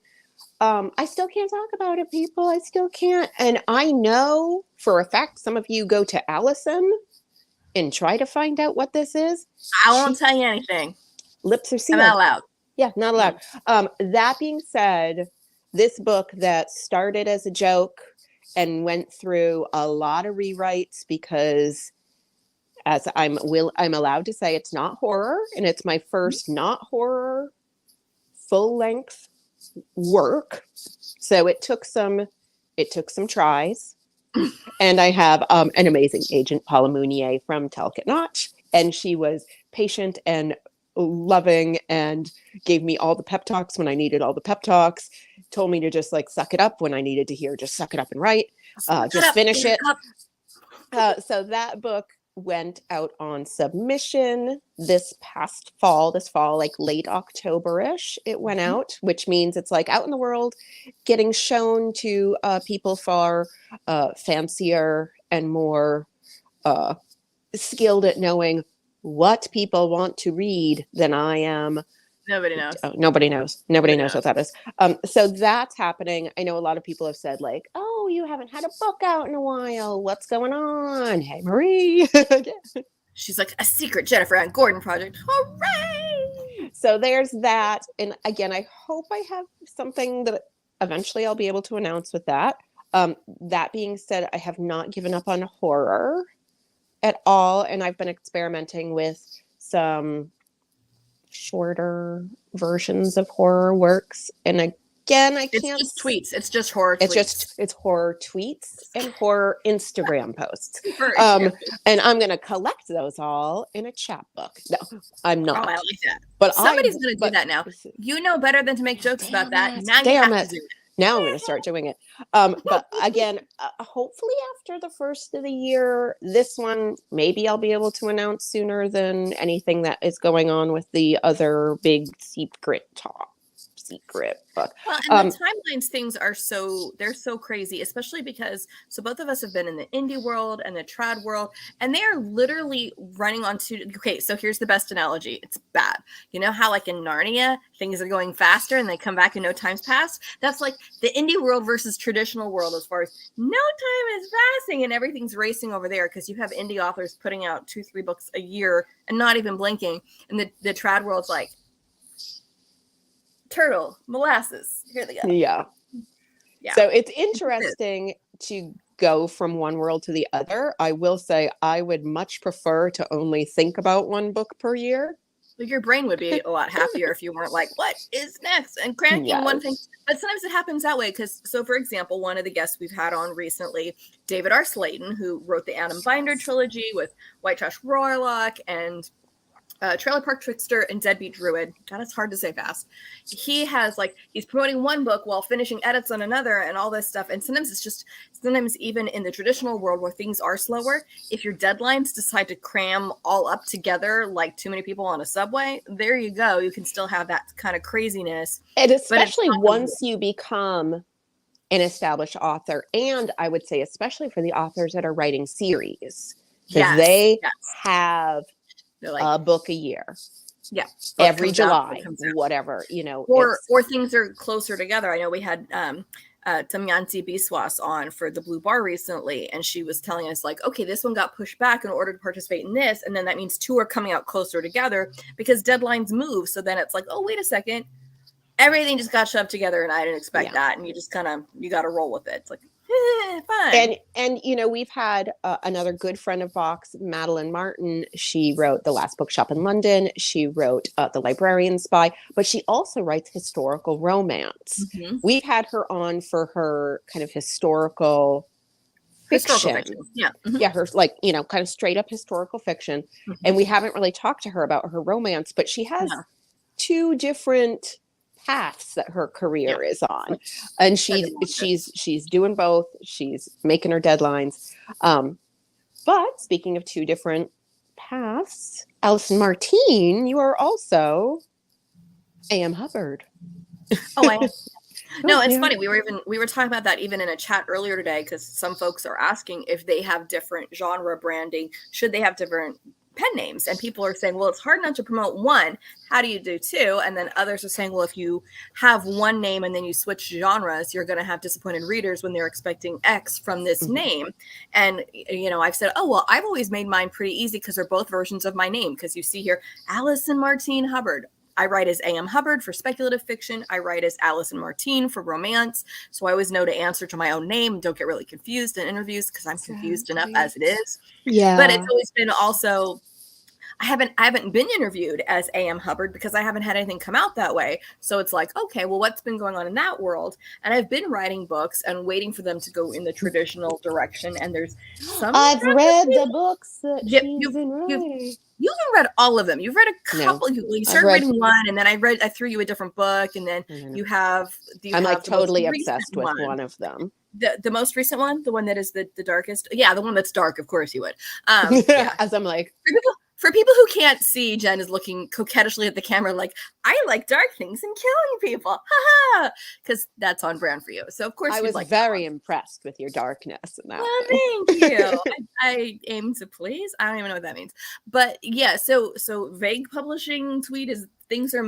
Speaker 1: I still can't talk about it, people. I still can't. And I know for a fact, some of you go to Allison and try to find out what this is.
Speaker 2: I won't tell you anything.
Speaker 1: Lips are sealed.
Speaker 2: I'm not allowed.
Speaker 1: Yeah, not allowed. That being said, this book that started as a joke and went through a lot of rewrites because, as I'm allowed to say, it's not horror, and it's my first not horror full-length work. So it took some tries. And I have an amazing agent, Paula Mounier from Talcott Notch, and she was patient and loving and gave me all the pep talks when I needed all the pep talks, told me to just like suck it up when I needed to hear just suck it up and write, just finish it. So that book went out on submission this fall, like late October-ish it went out, which means it's like out in the world getting shown to people far fancier and more skilled at knowing what people want to read than I am.
Speaker 2: Nobody knows.
Speaker 1: Oh, nobody knows what that is. So that's happening. I know a lot of people have said like, oh, you haven't had a book out in a while. What's going on? Hey, Marie.
Speaker 2: She's like, a secret Jennifer Ann Gordon project. Hooray!
Speaker 1: So there's that. And again, I hope I have something that eventually I'll be able to announce with that. That being said, I have not given up on horror at all. And I've been experimenting with some shorter versions of horror works. And again,
Speaker 2: It's just tweets. It's just horror tweets.
Speaker 1: It's horror tweets and horror Instagram posts.
Speaker 2: Sure.
Speaker 1: And I'm going to collect those all in a chapbook. No, I'm not.
Speaker 2: Oh, I like that.
Speaker 1: But
Speaker 2: somebody's going to do that now. You know better than to make jokes about that. Now you have to do it.
Speaker 1: Now I'm going to start doing it. But again, hopefully after the first of the year, this one, maybe I'll be able to announce sooner than anything that is going on with the other big secret book.
Speaker 2: Well, and the timelines things are they're so crazy, especially because both of us have been in the indie world and the trad world, and they are literally running on okay, so here's the best analogy. It's bad. You know how like in Narnia, things are going faster and they come back and no time's passed? That's like the indie world versus traditional world as far as no time is passing and everything's racing over there because you have indie authors putting out 2-3 books a year and not even blinking. And the trad world's like, turtle, molasses. Here they go.
Speaker 1: Yeah. So it's interesting to go from one world to the other. I will say I would much prefer to only think about one book per year.
Speaker 2: Well, your brain would be a lot happier if you weren't like, what is next? And cranking one thing. But sometimes it happens that way because, for example, one of the guests we've had on recently, David R. Slayton, who wrote the Adam Binder trilogy with White Trash Roylock and Trailer Park Trickster and Deadbeat Druid. God, it's hard to say fast. He has he's promoting one book while finishing edits on another and all this stuff. And sometimes even in the traditional world where things are slower, if your deadlines decide to cram all up together like too many people on a subway, there you go. You can still have that kind of craziness.
Speaker 1: And especially once you become an established author, and I would say especially for the authors that are writing series, because they have a book a year.
Speaker 2: Yeah.
Speaker 1: Every July, whatever,
Speaker 2: Or things are closer together. I know we had Tamyanti Biswas on for the Blue Bar recently, and she was telling us okay, this one got pushed back in order to participate in this, and then that means 2 are coming out closer together because deadlines move. So then it's oh, wait a second. Everything just got shoved together and I didn't expect that. And you just you got to roll with it. It's Fun.
Speaker 1: And you know, we've had another good friend of Vox, Madeline Martin. She wrote The Last Bookshop in London. She wrote The Librarian Spy, but she also writes historical romance.
Speaker 2: Mm-hmm.
Speaker 1: We've had her on for her kind of historical fiction.
Speaker 2: Yeah. Mm-hmm.
Speaker 1: Yeah, her like, you know, kind of straight up historical fiction.
Speaker 2: Mm-hmm.
Speaker 1: And we haven't really talked to her about her romance, but she has two different paths that her career is on, and she's doing both. She's making her deadlines. But speaking of two different paths, Allison Martine, you are also A.M. Hubbard.
Speaker 2: Oh, I am. No, it's funny. We were talking about that even in a chat earlier today, because some folks are asking if they have different genre branding, should they have different pen names? And people are saying, well, it's hard not to promote one. How do you do two? And then others are saying, well, if you have one name and then you switch genres, you're going to have disappointed readers when they're expecting X from this name. And, you know, I've said, oh, well, I've always made mine pretty easy because they're both versions of my name. Because you see here, Allison Martine Hubbard. I write as A.M. Hubbard for speculative fiction. I write as Allison Martine for romance. So I always know to answer to my own name. Don't get really confused in interviews because I'm confused enough as it is.
Speaker 1: Yeah.
Speaker 2: But it's always been also, I haven't been interviewed as A.M. Hubbard because I haven't had anything come out that way. So it's like, okay, well, what's been going on in that world? And I've been writing books and waiting for them to go in the traditional direction. And there's some.
Speaker 1: I've read the books that she's been writing.
Speaker 2: You haven't read all of them. You've read a couple. No. You started reading one, and then I threw you a different book, and then you have.
Speaker 1: I'm like totally obsessed with one of them.
Speaker 2: The most recent one, the one that is the darkest. Yeah, the one that's dark. Of course, you would.
Speaker 1: As I'm like.
Speaker 2: For people who can't see, Jen is looking coquettishly at the camera like, I like dark things and killing people. Ha! Because that's on brand for you. So, of course,
Speaker 1: I was like very impressed with your darkness. In that
Speaker 2: thank you. I aim to please. I don't even know what that means. But yeah, so Vague Publishing tweet is things are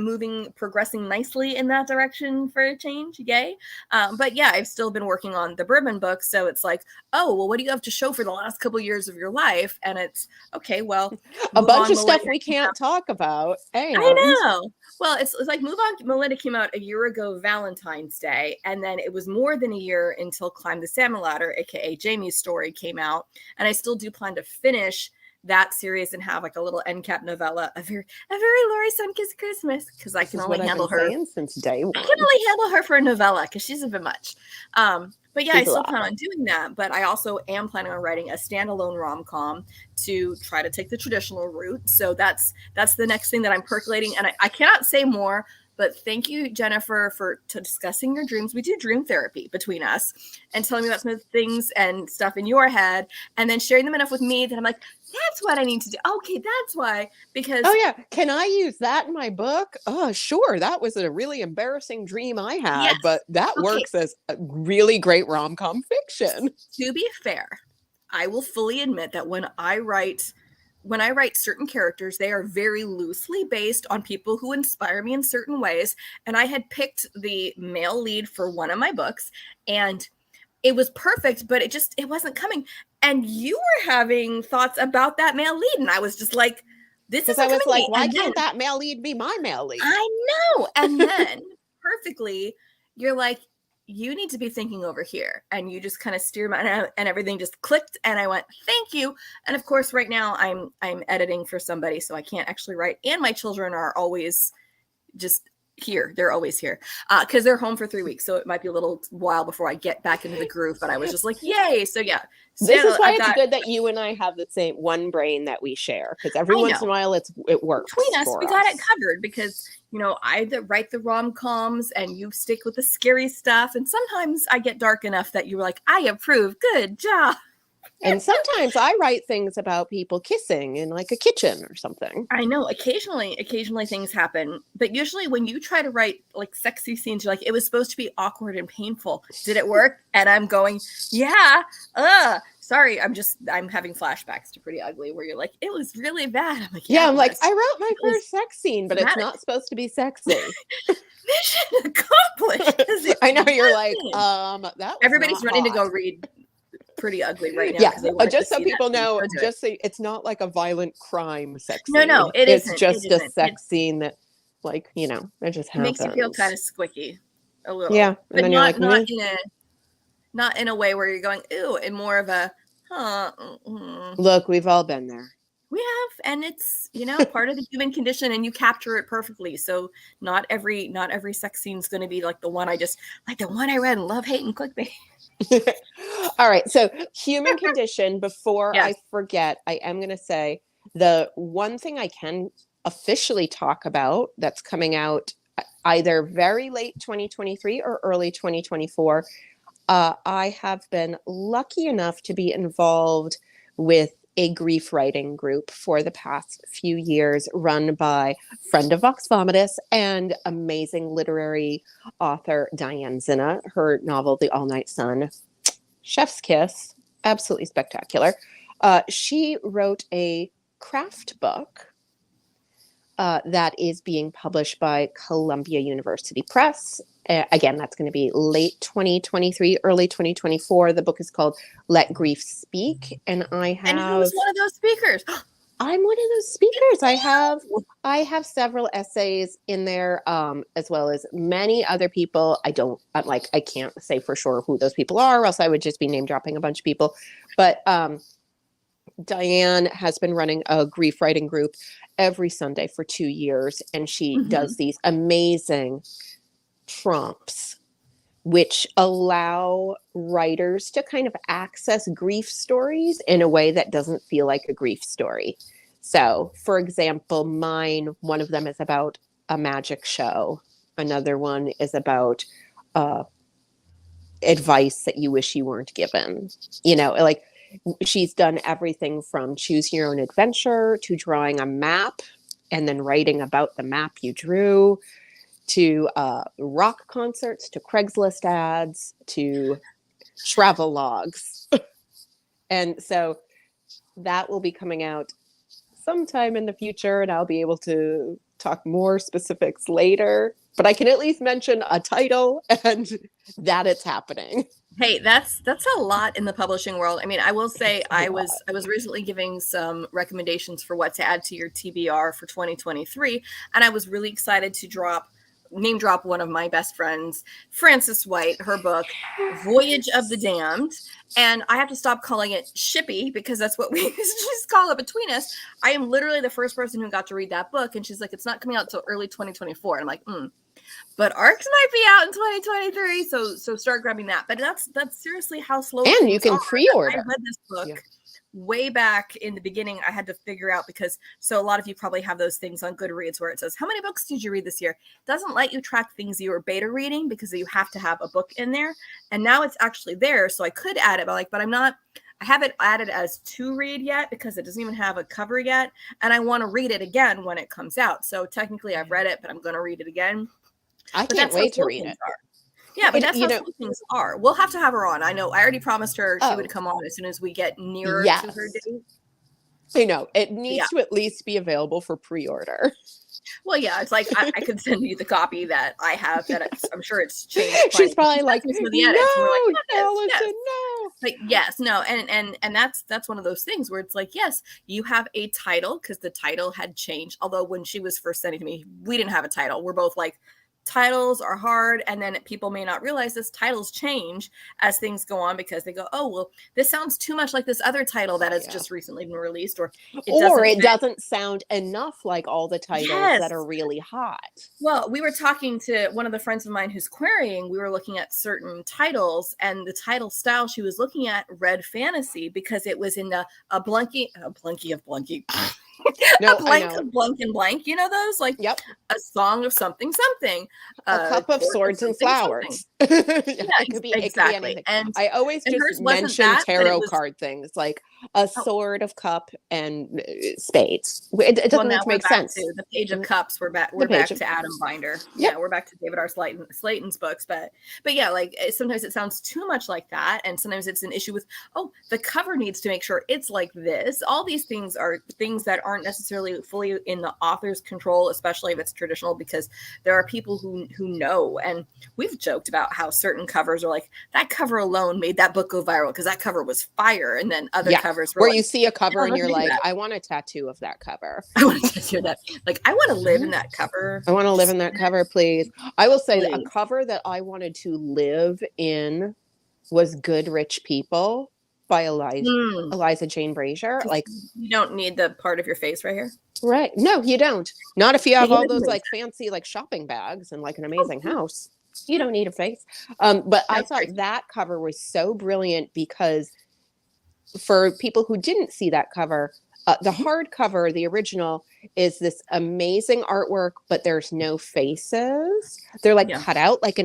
Speaker 2: progressing nicely in that direction for a change. Yay. But yeah, I've still been working on the Bourbon book. So it's like, oh, well, what do you have to show for the last couple of years of your life? And it's, okay, well.
Speaker 1: A bunch of stuff we can't talk about. And...
Speaker 2: I know. Well, it's like Move On Melinda came out a year ago, Valentine's Day. And then it was more than a year until Climb the Salmon Ladder, aka Jamie's story, came out. And I still do plan to finish that series and have like a little end cap novella, a very Laurie Sunkiss Christmas, because I can only handle her
Speaker 1: since day one.
Speaker 2: I can only handle her for a novella because she's a bit much. But yeah, I still plan on doing that. But I also am planning on writing a standalone rom-com to try to take the traditional route. So that's the next thing that I'm percolating. And I cannot say more, but thank you, Jennifer, for discussing your dreams. We do dream therapy between us and telling me about some of the things and stuff in your head and then sharing them enough with me that I'm like, that's what I need to do. Okay, that's why. Because
Speaker 1: oh yeah, can I use that in my book? Oh, sure. That was a really embarrassing dream I had, yes. But that works as a really great rom-com fiction.
Speaker 2: To be fair, I will fully admit that when I write certain characters, they are very loosely based on people who inspire me in certain ways. And I had picked the male lead for one of my books, and it was perfect, but it wasn't coming. And you were having thoughts about that male lead, and I was just like, this is.
Speaker 1: I was like, why can't that male lead be my male lead?
Speaker 2: I know. And then perfectly, you're like, you need to be thinking over here. And you just kind of steer my, and everything just clicked. And I went, thank you. And of course, right now I'm editing for somebody, so I can't actually write. And my children are always just here. They're always here because they're home for 3 weeks. So it might be a little while before I get back into the groove, but I was just like, yay. So yeah.
Speaker 1: This is why it's good that you and I have the same one brain that we share, because every once in a while it works.
Speaker 2: Between us, we got it covered because, you know, I write the rom-coms and you stick with the scary stuff. And sometimes I get dark enough that you're like, I approve. Good job.
Speaker 1: And sometimes I write things about people kissing in like a kitchen or something.
Speaker 2: I know. Occasionally things happen. But usually when you try to write like sexy scenes, you're like, it was supposed to be awkward and painful. Did it work? And I'm going, yeah. Sorry. I'm having flashbacks to Pretty Ugly where you're like, it was really bad. I'm like,
Speaker 1: yeah, I'm like, I wrote my first sex scene, but it's not supposed to be sexy.
Speaker 2: Mission accomplished.
Speaker 1: I know. You're like, that
Speaker 2: everybody's running to go read Pretty Ugly right now.
Speaker 1: Yeah, just so people know, just so it's not like a violent crime sex scene.
Speaker 2: No,
Speaker 1: it's just a sex scene that, like, you know, it just happens.
Speaker 2: Makes you feel kind of squicky, a little.
Speaker 1: Yeah,
Speaker 2: but not in a not in a way where you're going, ew, and more of a,
Speaker 1: Look, we've all been there.
Speaker 2: We have, and it's, part of the human condition, and you capture it perfectly. So not every sex scene is going to be like the one I read in Love, Hate, and Clickbait.
Speaker 1: All right. So human condition, before
Speaker 2: Yes.
Speaker 1: I forget, I am going to say the one thing I can officially talk about that's coming out either very late 2023 or early 2024. I have been lucky enough to be involved with a grief writing group for the past few years, run by friend of VOX VOMITUS and amazing literary author Diane Zinna. Her novel, The All Night Sun, chef's kiss, absolutely spectacular. She wrote a craft book that is being published by Columbia University Press. Again, that's going to be late 2023, early 2024. The book is called Let Grief Speak. And I have...
Speaker 2: And who's one of those speakers?
Speaker 1: I'm one of those speakers. I have several essays in there, as well as many other people. I can't say for sure who those people are, or else I would just be name dropping a bunch of people. But Diane has been running a grief writing group every Sunday for 2 years, and she does these amazing prompts which allow writers to kind of access grief stories in a way that doesn't feel like a grief story. So, for example, one of them is about a magic show. Another one is about advice that you wish you weren't given. Like, she's done everything from choose your own adventure to drawing a map and then writing about the map you drew, to rock concerts, to Craigslist ads, to travel logs. And so that will be coming out sometime in the future, and I'll be able to talk more specifics later. But I can at least mention a title and that it's happening.
Speaker 2: Hey, that's a lot in the publishing world. I mean, I will say I was recently giving some recommendations for what to add to your TBR for 2023, and I was really excited to name drop one of my best friends, Frances White, her book, Voyage of the Damned. And I have to stop calling it Shippy because that's what we just call it between us. I am literally the first person who got to read that book. And she's like, it's not coming out until early 2024. And I'm like, but ARCs might be out in 2023. So start grabbing that. But that's seriously how slow.
Speaker 1: And you can pre-order.
Speaker 2: I read this book. Yeah. Way back in the beginning, I had to figure out so a lot of you probably have those things on Goodreads where it says, how many books did you read this year? It doesn't let you track things you were beta reading because you have to have a book in there. And now it's actually there. So I could add it, but I haven't added as to read yet because it doesn't even have a cover yet. And I want to read it again when it comes out. So technically I've read it, but I'm going to read it again.
Speaker 1: I can't wait to read it.
Speaker 2: Yeah, but that's how things are. We'll have to have her on. I know. I already promised her she would come on as soon as we get nearer to her date.
Speaker 1: I know. It needs to at least be available for pre-order.
Speaker 2: Well, yeah, it's like I could send you the copy that I have. I'm sure it's changed.
Speaker 1: She's probably like,
Speaker 2: no, Allison,
Speaker 1: no.
Speaker 2: But yes, no, and that's one of those things where it's like, yes, you have a title because the title had changed. Although when she was first sending to me, we didn't have a title. We're both like, titles are hard, and then people may not realize this titles change as things go on because they go, oh well, this sounds too much like this other title that has just recently been released, or it
Speaker 1: doesn't sound enough like all the titles that are really hot.
Speaker 2: Well, we were talking to one of the friends of mine who's querying. We were looking at certain titles, and the title style she was looking at read fantasy because it was in a blunky of blunky.
Speaker 1: No,
Speaker 2: a blank of blank and blank, you know those? Like a song of something.
Speaker 1: A cup of swords and flowers. It could be anything. And I always just mention tarot card things like a sword of cup and spades. It doesn't need to make sense.
Speaker 2: The Page of Cups. We're back to Adam Binder. Yeah, we're back to David R. Slayton's books. But yeah, like sometimes it sounds too much like that, and sometimes it's an issue with the cover needs to make sure it's like this. All these things are things that aren't necessarily fully in the author's control, especially if it's traditional, because there are people who know, and we've joked about how certain covers are like, that cover alone made that book go viral because that cover was fire, and then other covers where
Speaker 1: you see a cover and you're like, I want a tattoo of that cover.
Speaker 2: I want a tattoo of that. Like, I want to live in that cover.
Speaker 1: I want to live in that cover, please. I will say that a cover that I wanted to live in was Good Rich People by
Speaker 2: Mm.
Speaker 1: Eliza Jane Brazier. Like,
Speaker 2: you don't need the part of your face right here.
Speaker 1: right. No, you don't. Not if you have
Speaker 2: Yeah,
Speaker 1: all those like fancy like shopping bags and like an amazing house. You don't need a face. But I
Speaker 2: That's
Speaker 1: thought
Speaker 2: great.
Speaker 1: that cover was so brilliant because for people who didn't see that cover, the hardcover, the original, is this amazing artwork, but there's no faces. They're like
Speaker 2: Yeah.
Speaker 1: cut out like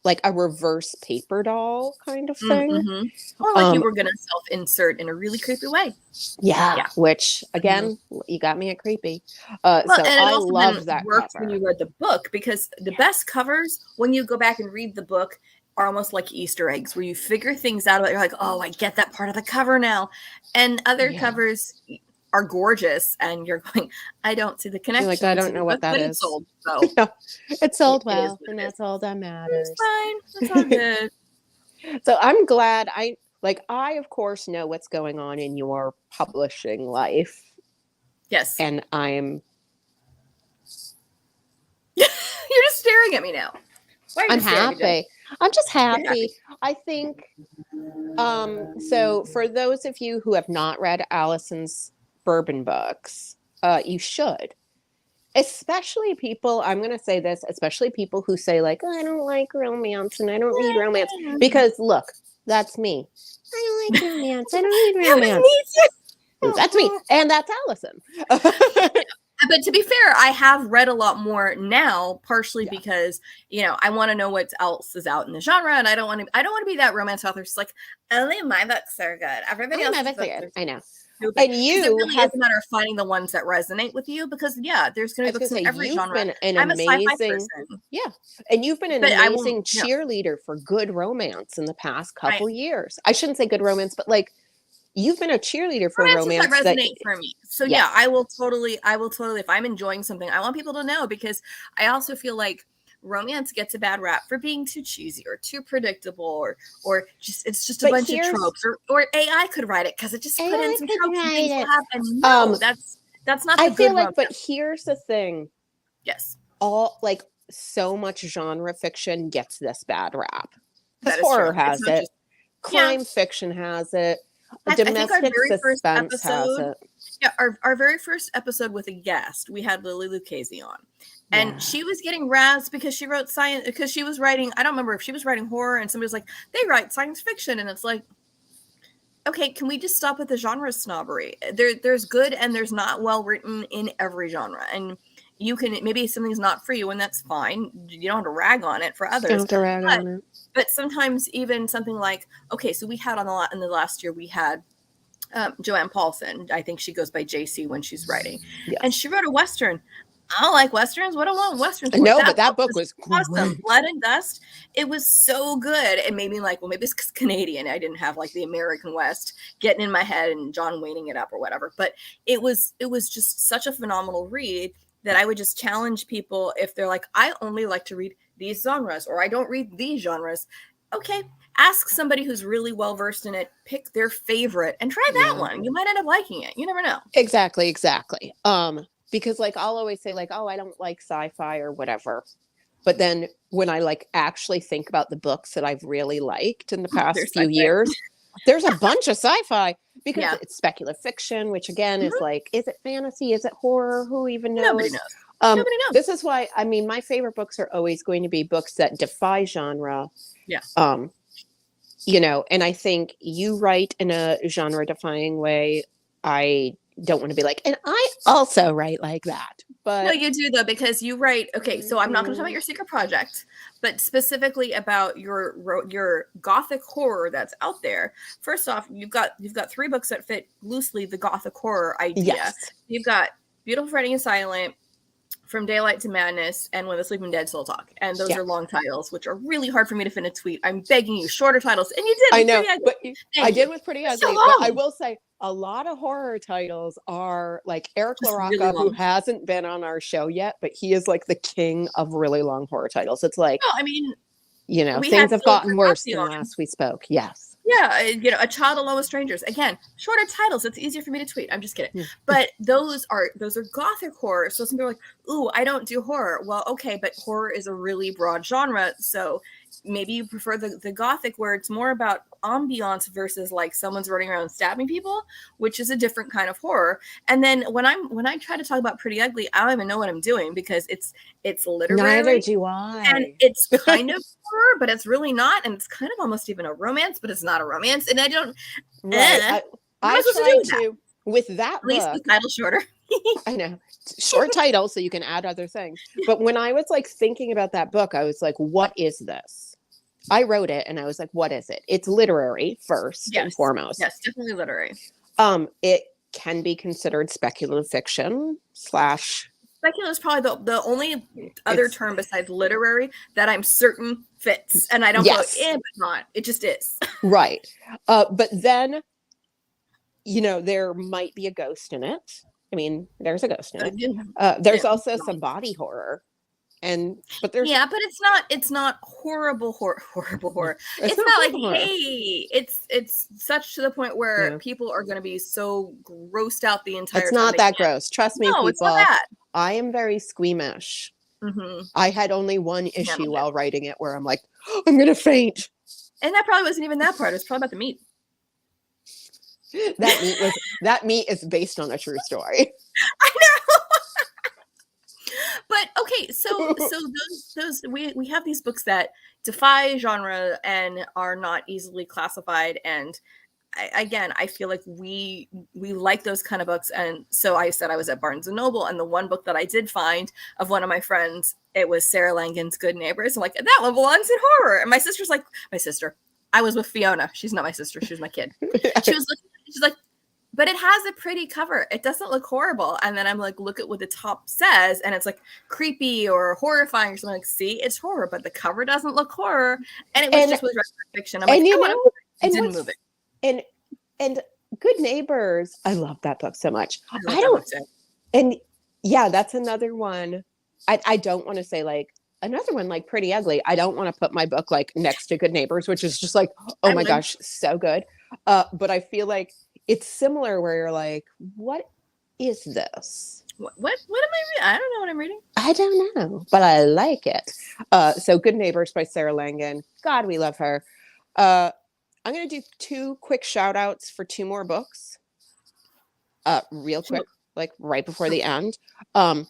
Speaker 1: like a reverse paper doll kind of thing.
Speaker 2: Mm-hmm. Or like you were going to self-insert in a really creepy way.
Speaker 1: Yeah. Which again, you got me at creepy.
Speaker 2: Well,
Speaker 1: so
Speaker 2: and it
Speaker 1: I
Speaker 2: also
Speaker 1: love
Speaker 2: then
Speaker 1: that
Speaker 2: worked
Speaker 1: cover.
Speaker 2: when you read the book, because the best covers, when you go back and read the book, are almost like Easter eggs, where you figure things out about it. You're like, oh, I get that part of the cover now. And other covers are gorgeous, and you're going, I don't see the connection.
Speaker 1: You're like, I don't know what that is.
Speaker 2: It's sold, so
Speaker 1: it's sold well, and that's all that matters.
Speaker 2: It's fine. It's all good.
Speaker 1: So I'm glad I of course know what's going on in your publishing life.
Speaker 2: Yes.
Speaker 1: And I'm
Speaker 2: You're just staring at me now. Why are you
Speaker 1: I'm happy. I'm just happy. I think so for those of you who have not read Allison's bourbon books, you should. Especially people, I'm going to say this, especially people who say like, oh, I don't like romance and I don't read romance. Because look, that's me. I don't like romance. I don't read romance. That's me. And that's Allison.
Speaker 2: But to be fair, I have read a lot more now, partially because, I want to know what else is out in the genre, and I don't want to be that romance author who's like, only my books are good. Everybody else's books are good.
Speaker 1: I know.
Speaker 2: Stupid.
Speaker 1: And you
Speaker 2: it really is a matter of finding the ones that resonate with you, because there's going to be books in every genre. I'm a sci-fi person.
Speaker 1: Yeah, and you've been an amazing cheerleader for good romance in the past couple years. I shouldn't say good romance, but like you've been a cheerleader for romance
Speaker 2: that resonate for me. So yeah, I will totally. If I'm enjoying something, I want people to know, because I also feel like romance gets a bad rap for being too cheesy or too predictable, or just it's just a bunch of tropes, or AI could write it because it just put in some tropes and things will happen. No, that's not.
Speaker 1: I feel like, but here's the thing.
Speaker 2: Yes,
Speaker 1: all like so much genre fiction gets this bad rap because horror has it, crime fiction has it. Domestic suspense has it.
Speaker 2: Yeah, our very first episode with a guest, we had Lily Lucchese on. And she was getting razzed because she wrote science, because she was writing, I don't remember if she was writing horror, and somebody was like, they write science fiction. And it's like, okay, can we just stop with the genre snobbery? There's good and there's not well written in every genre. And you can, maybe something's not for you, and that's fine. You don't have to rag on it for others.
Speaker 1: You don't have to rag on it.
Speaker 2: But sometimes even something like, okay, so we had in the last year, we had Joanne Paulson. I think she goes by JC when she's writing. Yes. And she wrote a Western. I don't like Westerns. What do I want Westerns for?
Speaker 1: No, but that book was
Speaker 2: awesome. Blood and Dust. It was so good. It made me like, well, maybe it's Canadian. I didn't have like the American West getting in my head and John Wayning it up or whatever. But it was just such a phenomenal read that I would just challenge people if they're like, I only like to read these genres, or I don't read these genres. Okay, ask somebody who's really well versed in it, pick their favorite and try that one. You might end up liking it. You never know.
Speaker 1: Exactly. Because like I'll always say like, oh, I don't like sci-fi or whatever. But then when I like actually think about the books that I've really liked in the past few years, there's a bunch of sci-fi, because it's speculative fiction, which again is like, is it fantasy? Is it horror? Who even knows?
Speaker 2: Nobody knows. Nobody knows.
Speaker 1: This is why, I mean, my favorite books are always going to be books that defy genre.
Speaker 2: Yeah.
Speaker 1: And I think you write in a genre defying way. I don't want to be like, and I also write like that. But
Speaker 2: no, you do though, because you write. Okay, so I'm not going to talk about your secret project, but specifically about your gothic horror that's out there. First off, you've got 3 books that fit loosely the gothic horror idea.
Speaker 1: Yes.
Speaker 2: You've got Beautiful Frightened and Silent, From Daylight to Madness, and When the Sleeping Dead Still Talk. And those are long titles, which are really hard for me to fit in a tweet. I'm begging you, shorter titles. And you did.
Speaker 1: I know, but I did with Pretty Ugly.
Speaker 2: So
Speaker 1: but I will say, a lot of horror titles are like Eric LaRocca, really who hasn't been on our show yet, but he is like the king of really long horror titles. It's like,
Speaker 2: no, I mean,
Speaker 1: things have gotten worse than last we spoke. Yes.
Speaker 2: Yeah, A Child Alone with Strangers. Again, shorter titles. It's easier for me to tweet. I'm just kidding. But those are gothic horror. So some people are like, ooh, I don't do horror. Well, okay, but horror is a really broad genre. So maybe you prefer the gothic where it's more about ambiance versus like someone's running around stabbing people, which is a different kind of horror. And then when I try to talk about Pretty Ugly, I don't even know what I'm doing because it's literary.
Speaker 1: Neither do I.
Speaker 2: And it's kind of horror, but it's really not. And it's kind of almost even a romance, but it's not a romance. And I don't.
Speaker 1: Right. I tried to with that
Speaker 2: at least
Speaker 1: book,
Speaker 2: the title shorter.
Speaker 1: I know, short title, so you can add other things. But when I was like thinking about that book, I was like, what is this? I wrote it and I was like, what is it? It's literary first and foremost.
Speaker 2: Yes, definitely literary.
Speaker 1: It can be considered speculative fiction /
Speaker 2: Speculative is probably the only other term besides literary that I'm certain fits. And I don't go, but not. It just is.
Speaker 1: Right. But then, you know, there might be a ghost in it. I mean, there's a ghost in it. There's also some body horror. But it's not horrible horror. It's not like horror.
Speaker 2: Hey, it's such to the point where people are going to be so grossed out the entire time.
Speaker 1: It's not that gross. Trust me, people.
Speaker 2: It's not that.
Speaker 1: I am very squeamish.
Speaker 2: Mm-hmm.
Speaker 1: I had only one issue while writing it where I'm like, oh, I'm going to faint.
Speaker 2: And that probably wasn't even that part. It was probably about the meat.
Speaker 1: That meat is based on a true story.
Speaker 2: I know. But okay, so those we have these books that defy genre and are not easily classified, and I feel like we like those kind of books. And so I said I was at Barnes and Noble, and the one book that I did find of one of my friends, it was Sarah Langan's Good Neighbors. I'm like, that one belongs in horror. And my sister's like, I was with Fiona. She's not my sister. She was my kid. She was looking. She's like, but it has a pretty cover. It doesn't look horrible. And then I'm like, look at what the top says, and it's like creepy or horrifying or something. Like, see, it's horror, but the cover doesn't look horror. And it was just with regular fiction. I'm like, I didn't move it.
Speaker 1: And Good Neighbors, I love that book so much.
Speaker 2: And
Speaker 1: that's another one. I don't want to say like another one like Pretty Ugly. I don't want to put my book like next to Good Neighbors, which is just like, oh my gosh, so good. But I feel like it's similar where you're like, what is this?
Speaker 2: What am I reading? I don't know what I'm reading.
Speaker 1: I don't know, but I like it. So Good Neighbors by Sarah Langan. God, we love her. I'm going to do 2 quick shout outs for 2 more books. Real quick, like right before the end. Or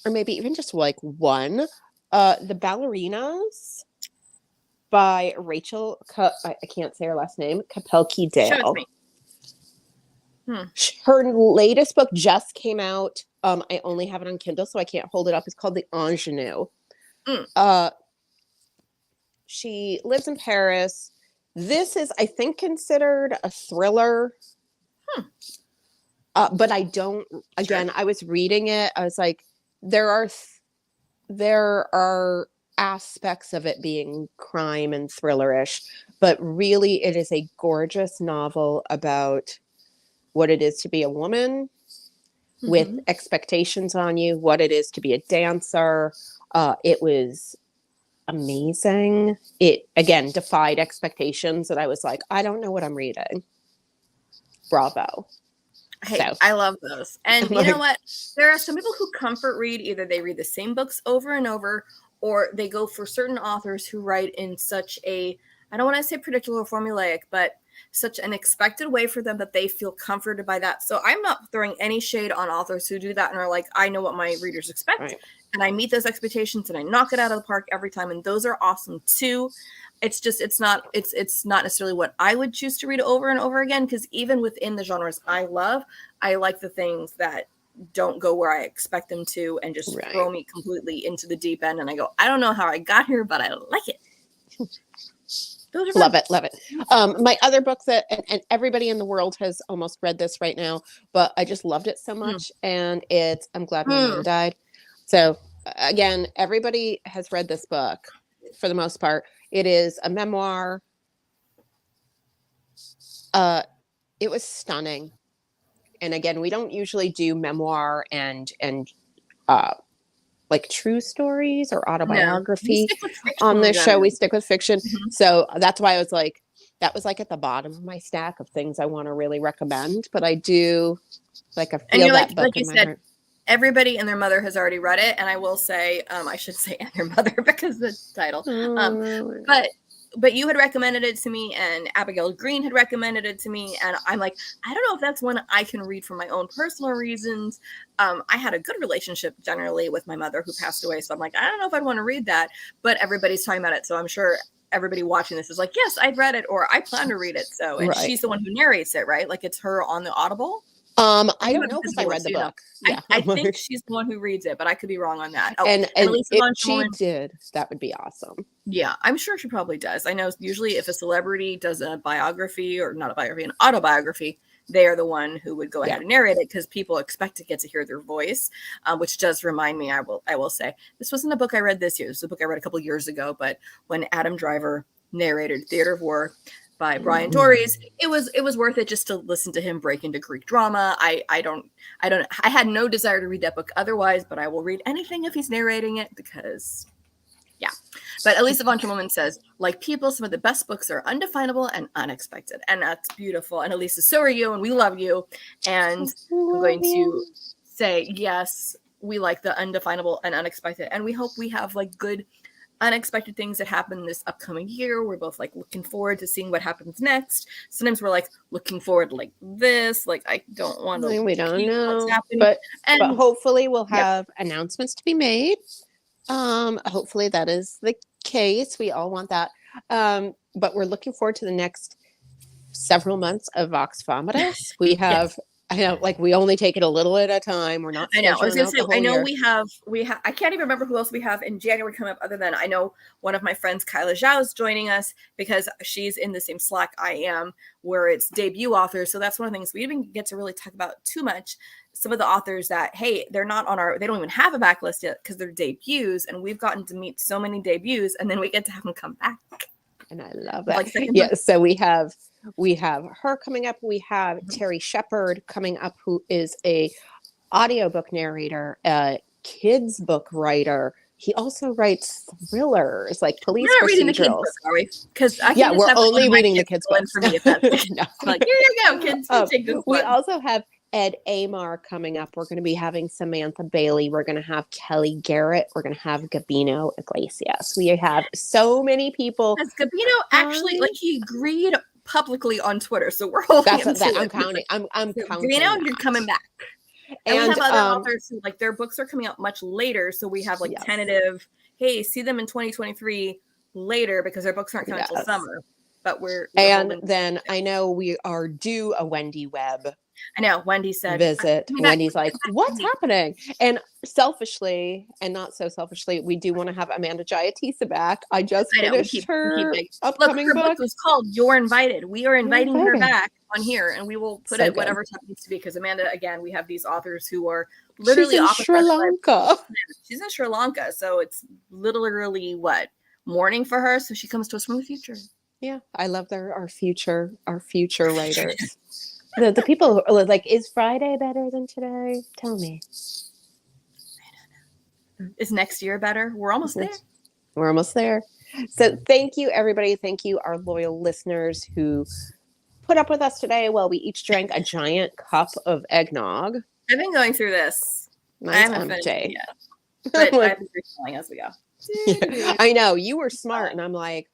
Speaker 1: maybe even just like one. The Ballerinas by Rachel, I can't say her last name, Kapelke Dale.
Speaker 2: Show it to me.
Speaker 1: Her latest book just came out. I only have it on Kindle, so I can't hold it up. It's called The Ingenue. She lives in Paris. This is, I think, considered a thriller. But I don't, again, I was reading it. I was like, there are aspects of it being crime and thrillerish, but really it is a gorgeous novel about what it is to be a woman with expectations on you, what it is to be a dancer. It was amazing. It, again, defied expectations, and I was like, I don't know what I'm reading. Bravo.
Speaker 2: Hey, I love those. And you know what? There are some people who comfort read. Either they read the same books over and over, or they go for certain authors who write in such a, I don't want to say predictable or formulaic, but such an expected way for them that they feel comforted by that. So I'm not throwing any shade on authors who do that and are like, I know what my readers expect. Right. And I meet those expectations and I knock it out of the park every time. And those are awesome too. It's just, it's not necessarily what I would choose to read over and over again. Because even within the genres I love, I like the things that don't go where I expect them to and just throw me completely into the deep end. And I go, I don't know how I got here, but I like it.
Speaker 1: Love it. My other book that, and everybody in the world has almost read this right now, but I just loved it so much. And it's I'm Glad My Mom Died. So again, everybody has read this book for the most part. It is a memoir. It was stunning. And again, we don't usually do memoir and like true stories or autobiography on this show. We stick with fiction. So that's why I was like, that was like at the bottom of my stack of things I want to really recommend. But I do, like, I feel that book in my heart.
Speaker 2: everybody and their mother has already read it. And I will say, I should say and their mother because of the title. But you had recommended it to me, and Abigail Green had recommended it to me, and I'm like, I don't know if that's one I can read for my own personal reasons. I had a good relationship generally with my mother who passed away, so I'm like, I don't know if I'd want to read that, but everybody's talking about it, so I'm sure everybody watching this is like, yes, I've read it, or I plan to read it. So, and she's the one who narrates it, right? Like it's her on the Audible.
Speaker 1: I don't know because I read the book.
Speaker 2: Yeah. I think she's the one who reads it, but I could be wrong on that.
Speaker 1: And if she did, that would be awesome.
Speaker 2: Yeah, I'm sure she probably does. I know usually if a celebrity does a biography, or not a biography, an autobiography, they are the one who would go ahead and narrate it because people expect to get to hear their voice, which does remind me, I will say, this wasn't a book I read this year. This is a book I read a couple years ago, but when Adam Driver narrated Theater of War by Brian Dories, it was worth it just to listen to him break into Greek drama. I had no desire to read that book otherwise, but I will read anything if he's narrating it because but Elisa von Tremblay says, like people, some of the best books are undefinable and unexpected, and that's beautiful. And Elisa, so are you, and we love you. And I'm going to say, yes, we like the undefinable and unexpected, and we hope we have like good unexpected things that happen this upcoming year. We're both like looking forward to seeing what happens next. Sometimes we're like looking forward to like this. Like I don't want to.
Speaker 1: We don't know, but hopefully we'll have announcements to be made. Hopefully that is the case. We all want that. But we're looking forward to the next several months of Vox Vomitus. We have. I know, like we only take it a little at a time. We're not.
Speaker 2: I know. I was going to say. I know we have. I can't even remember who else we have in January coming up. Other than I know one of my friends, Kyla Zhao, is joining us because she's in the same Slack I am, where it's debut authors. So that's one of the things we didn't get to really talk about too much. Some of the authors that they're not on our. They don't even have a backlist yet because they're debuts, and we've gotten to meet so many debuts, and then we get to have them come back.
Speaker 1: And I love that. So we have her coming up. We have Terry Shepard coming up, who is a audiobook narrator, a kids book writer. He also writes thrillers like police procedurals. We're not reading the kids books, are we? Because we're only reading the kids books. For me, if that's no. Like, here you go, kids. Take this we also have Ed Amar coming up. We're going to be having Samantha Bailey. We're going to have Kelly Garrett. We're going to have Gabino Iglesias. We have so many people.
Speaker 2: Has Gabino actually, he agreed publicly on Twitter, so we're holding him to it.
Speaker 1: I'm counting. I'm counting.
Speaker 2: Gabino, you're coming back. And we have other authors who, their books are coming out much later, so we have, tentative, hey, see them in 2023 later because their books aren't coming until summer. But we're
Speaker 1: and then I know we are due a Wendy Webb.
Speaker 2: I know. Wendy said
Speaker 1: visit. Wendy's like, what's happening? And selfishly, and not so selfishly, we do want to have Amanda Jayatissa back. I just finished her upcoming book.
Speaker 2: Book was called You're Invited. We are inviting her back on here, and we will put it whatever time it needs to be. Because Amanda, again, we have these authors who are literally
Speaker 1: in Sri Lanka.
Speaker 2: She's in Sri Lanka, so it's literally morning for her. So she comes to us from the future.
Speaker 1: Yeah, I love our future writers. The people who are like, is Friday better than today? Tell me.
Speaker 2: I don't know. Is next year better? We're almost there.
Speaker 1: We're almost there. So thank you, everybody. Thank you, our loyal listeners who put up with us today while we each drank a giant cup of eggnog.
Speaker 2: I've been going through this.
Speaker 1: Mine's empty.
Speaker 2: But I've been refilling as we go.
Speaker 1: Yeah. I know. You were smart, and I'm like,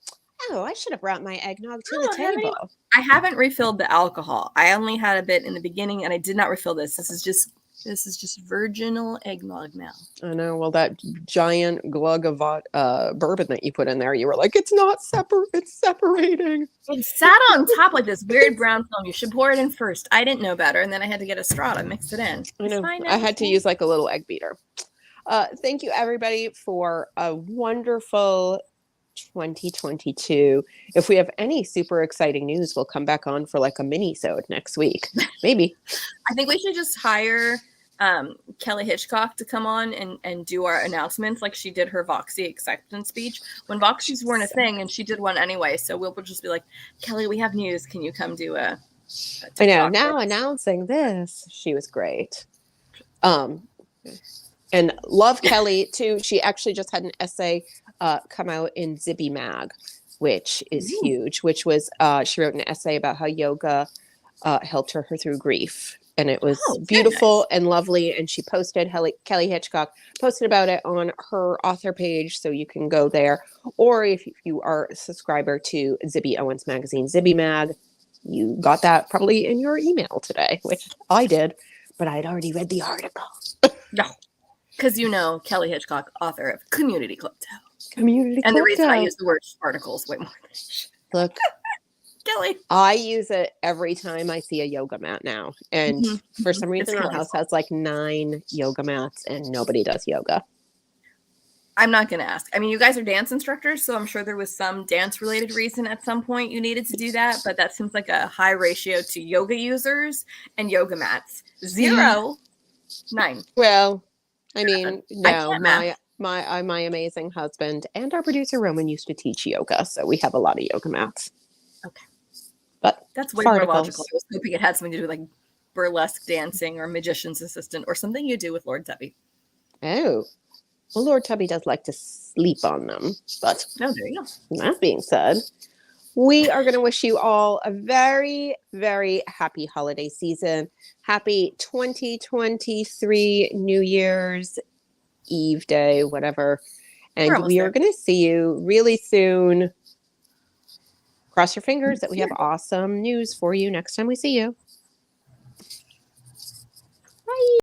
Speaker 1: oh, I should have brought my eggnog to the table.
Speaker 2: I haven't refilled the alcohol. I only had a bit in the beginning, and I did not refill this. This is just virginal eggnog now.
Speaker 1: I know. Well, that giant glug of bourbon that you put in there, you were like, it's not separate. It's separating.
Speaker 2: It sat on top like this weird brown film. You should pour it in first. I didn't know better, and then I had to get a straw to mix it in.
Speaker 1: I know. I had to use like a little egg beater. Thank you, everybody, for a wonderful 2022. If we have any super exciting news, we'll come back on for like a mini-sode next week. Maybe.
Speaker 2: I think we should just hire Kelly Hitchcock to come on and do our announcements like she did her Voxy acceptance speech when Voxies weren't a thing, and she did one anyway. So we'll just be like, Kelly, we have news. Can you come do a
Speaker 1: I know. Now announcing this, she was great. And love Kelly too. She actually just had an essay come out in Zippy Mag, which is huge, which was she wrote an essay about how yoga helped her through grief. and it was
Speaker 2: Oh, very
Speaker 1: beautiful
Speaker 2: nice.
Speaker 1: and lovely. And she posted, Kelly Hitchcock posted about it on her author page, so you can go there. Or if you are a subscriber to Zibby Owens magazine, Zibby Mag, you got that probably in your email today, which I did, but I'd already read the article.
Speaker 2: No, because Kelly Hitchcock, author of Community Club Tale.
Speaker 1: Community
Speaker 2: And the
Speaker 1: Club
Speaker 2: reason I
Speaker 1: Tale.
Speaker 2: use the word articles way more than
Speaker 1: Look,
Speaker 2: Kelly.
Speaker 1: I use it every time I see a yoga mat now. And for some reason, our house has like 9 yoga mats and nobody does yoga.
Speaker 2: I'm not going to ask. I mean, you guys are dance instructors, so I'm sure there was some dance-related reason at some point you needed to do that, but that seems like a high ratio to yoga users and yoga mats. 0, 9.
Speaker 1: Well, I mean,
Speaker 2: I
Speaker 1: no,
Speaker 2: can't math.
Speaker 1: my amazing husband and our producer Roman used to teach yoga, so we have a lot of yoga mats.
Speaker 2: Okay.
Speaker 1: But
Speaker 2: that's way more logical. I was hoping it had something to do with like burlesque dancing or magician's assistant or something you do with Lord Tubby.
Speaker 1: Oh. Well, Lord Tubby does like to sleep on them, but
Speaker 2: no, there you go.
Speaker 1: That being said, we are going to wish you all a very, very happy holiday season. Happy 2023 New Year's Eve day, whatever. And we are going to see you really soon. Cross your fingers that we have awesome news for you next time we see you. Bye.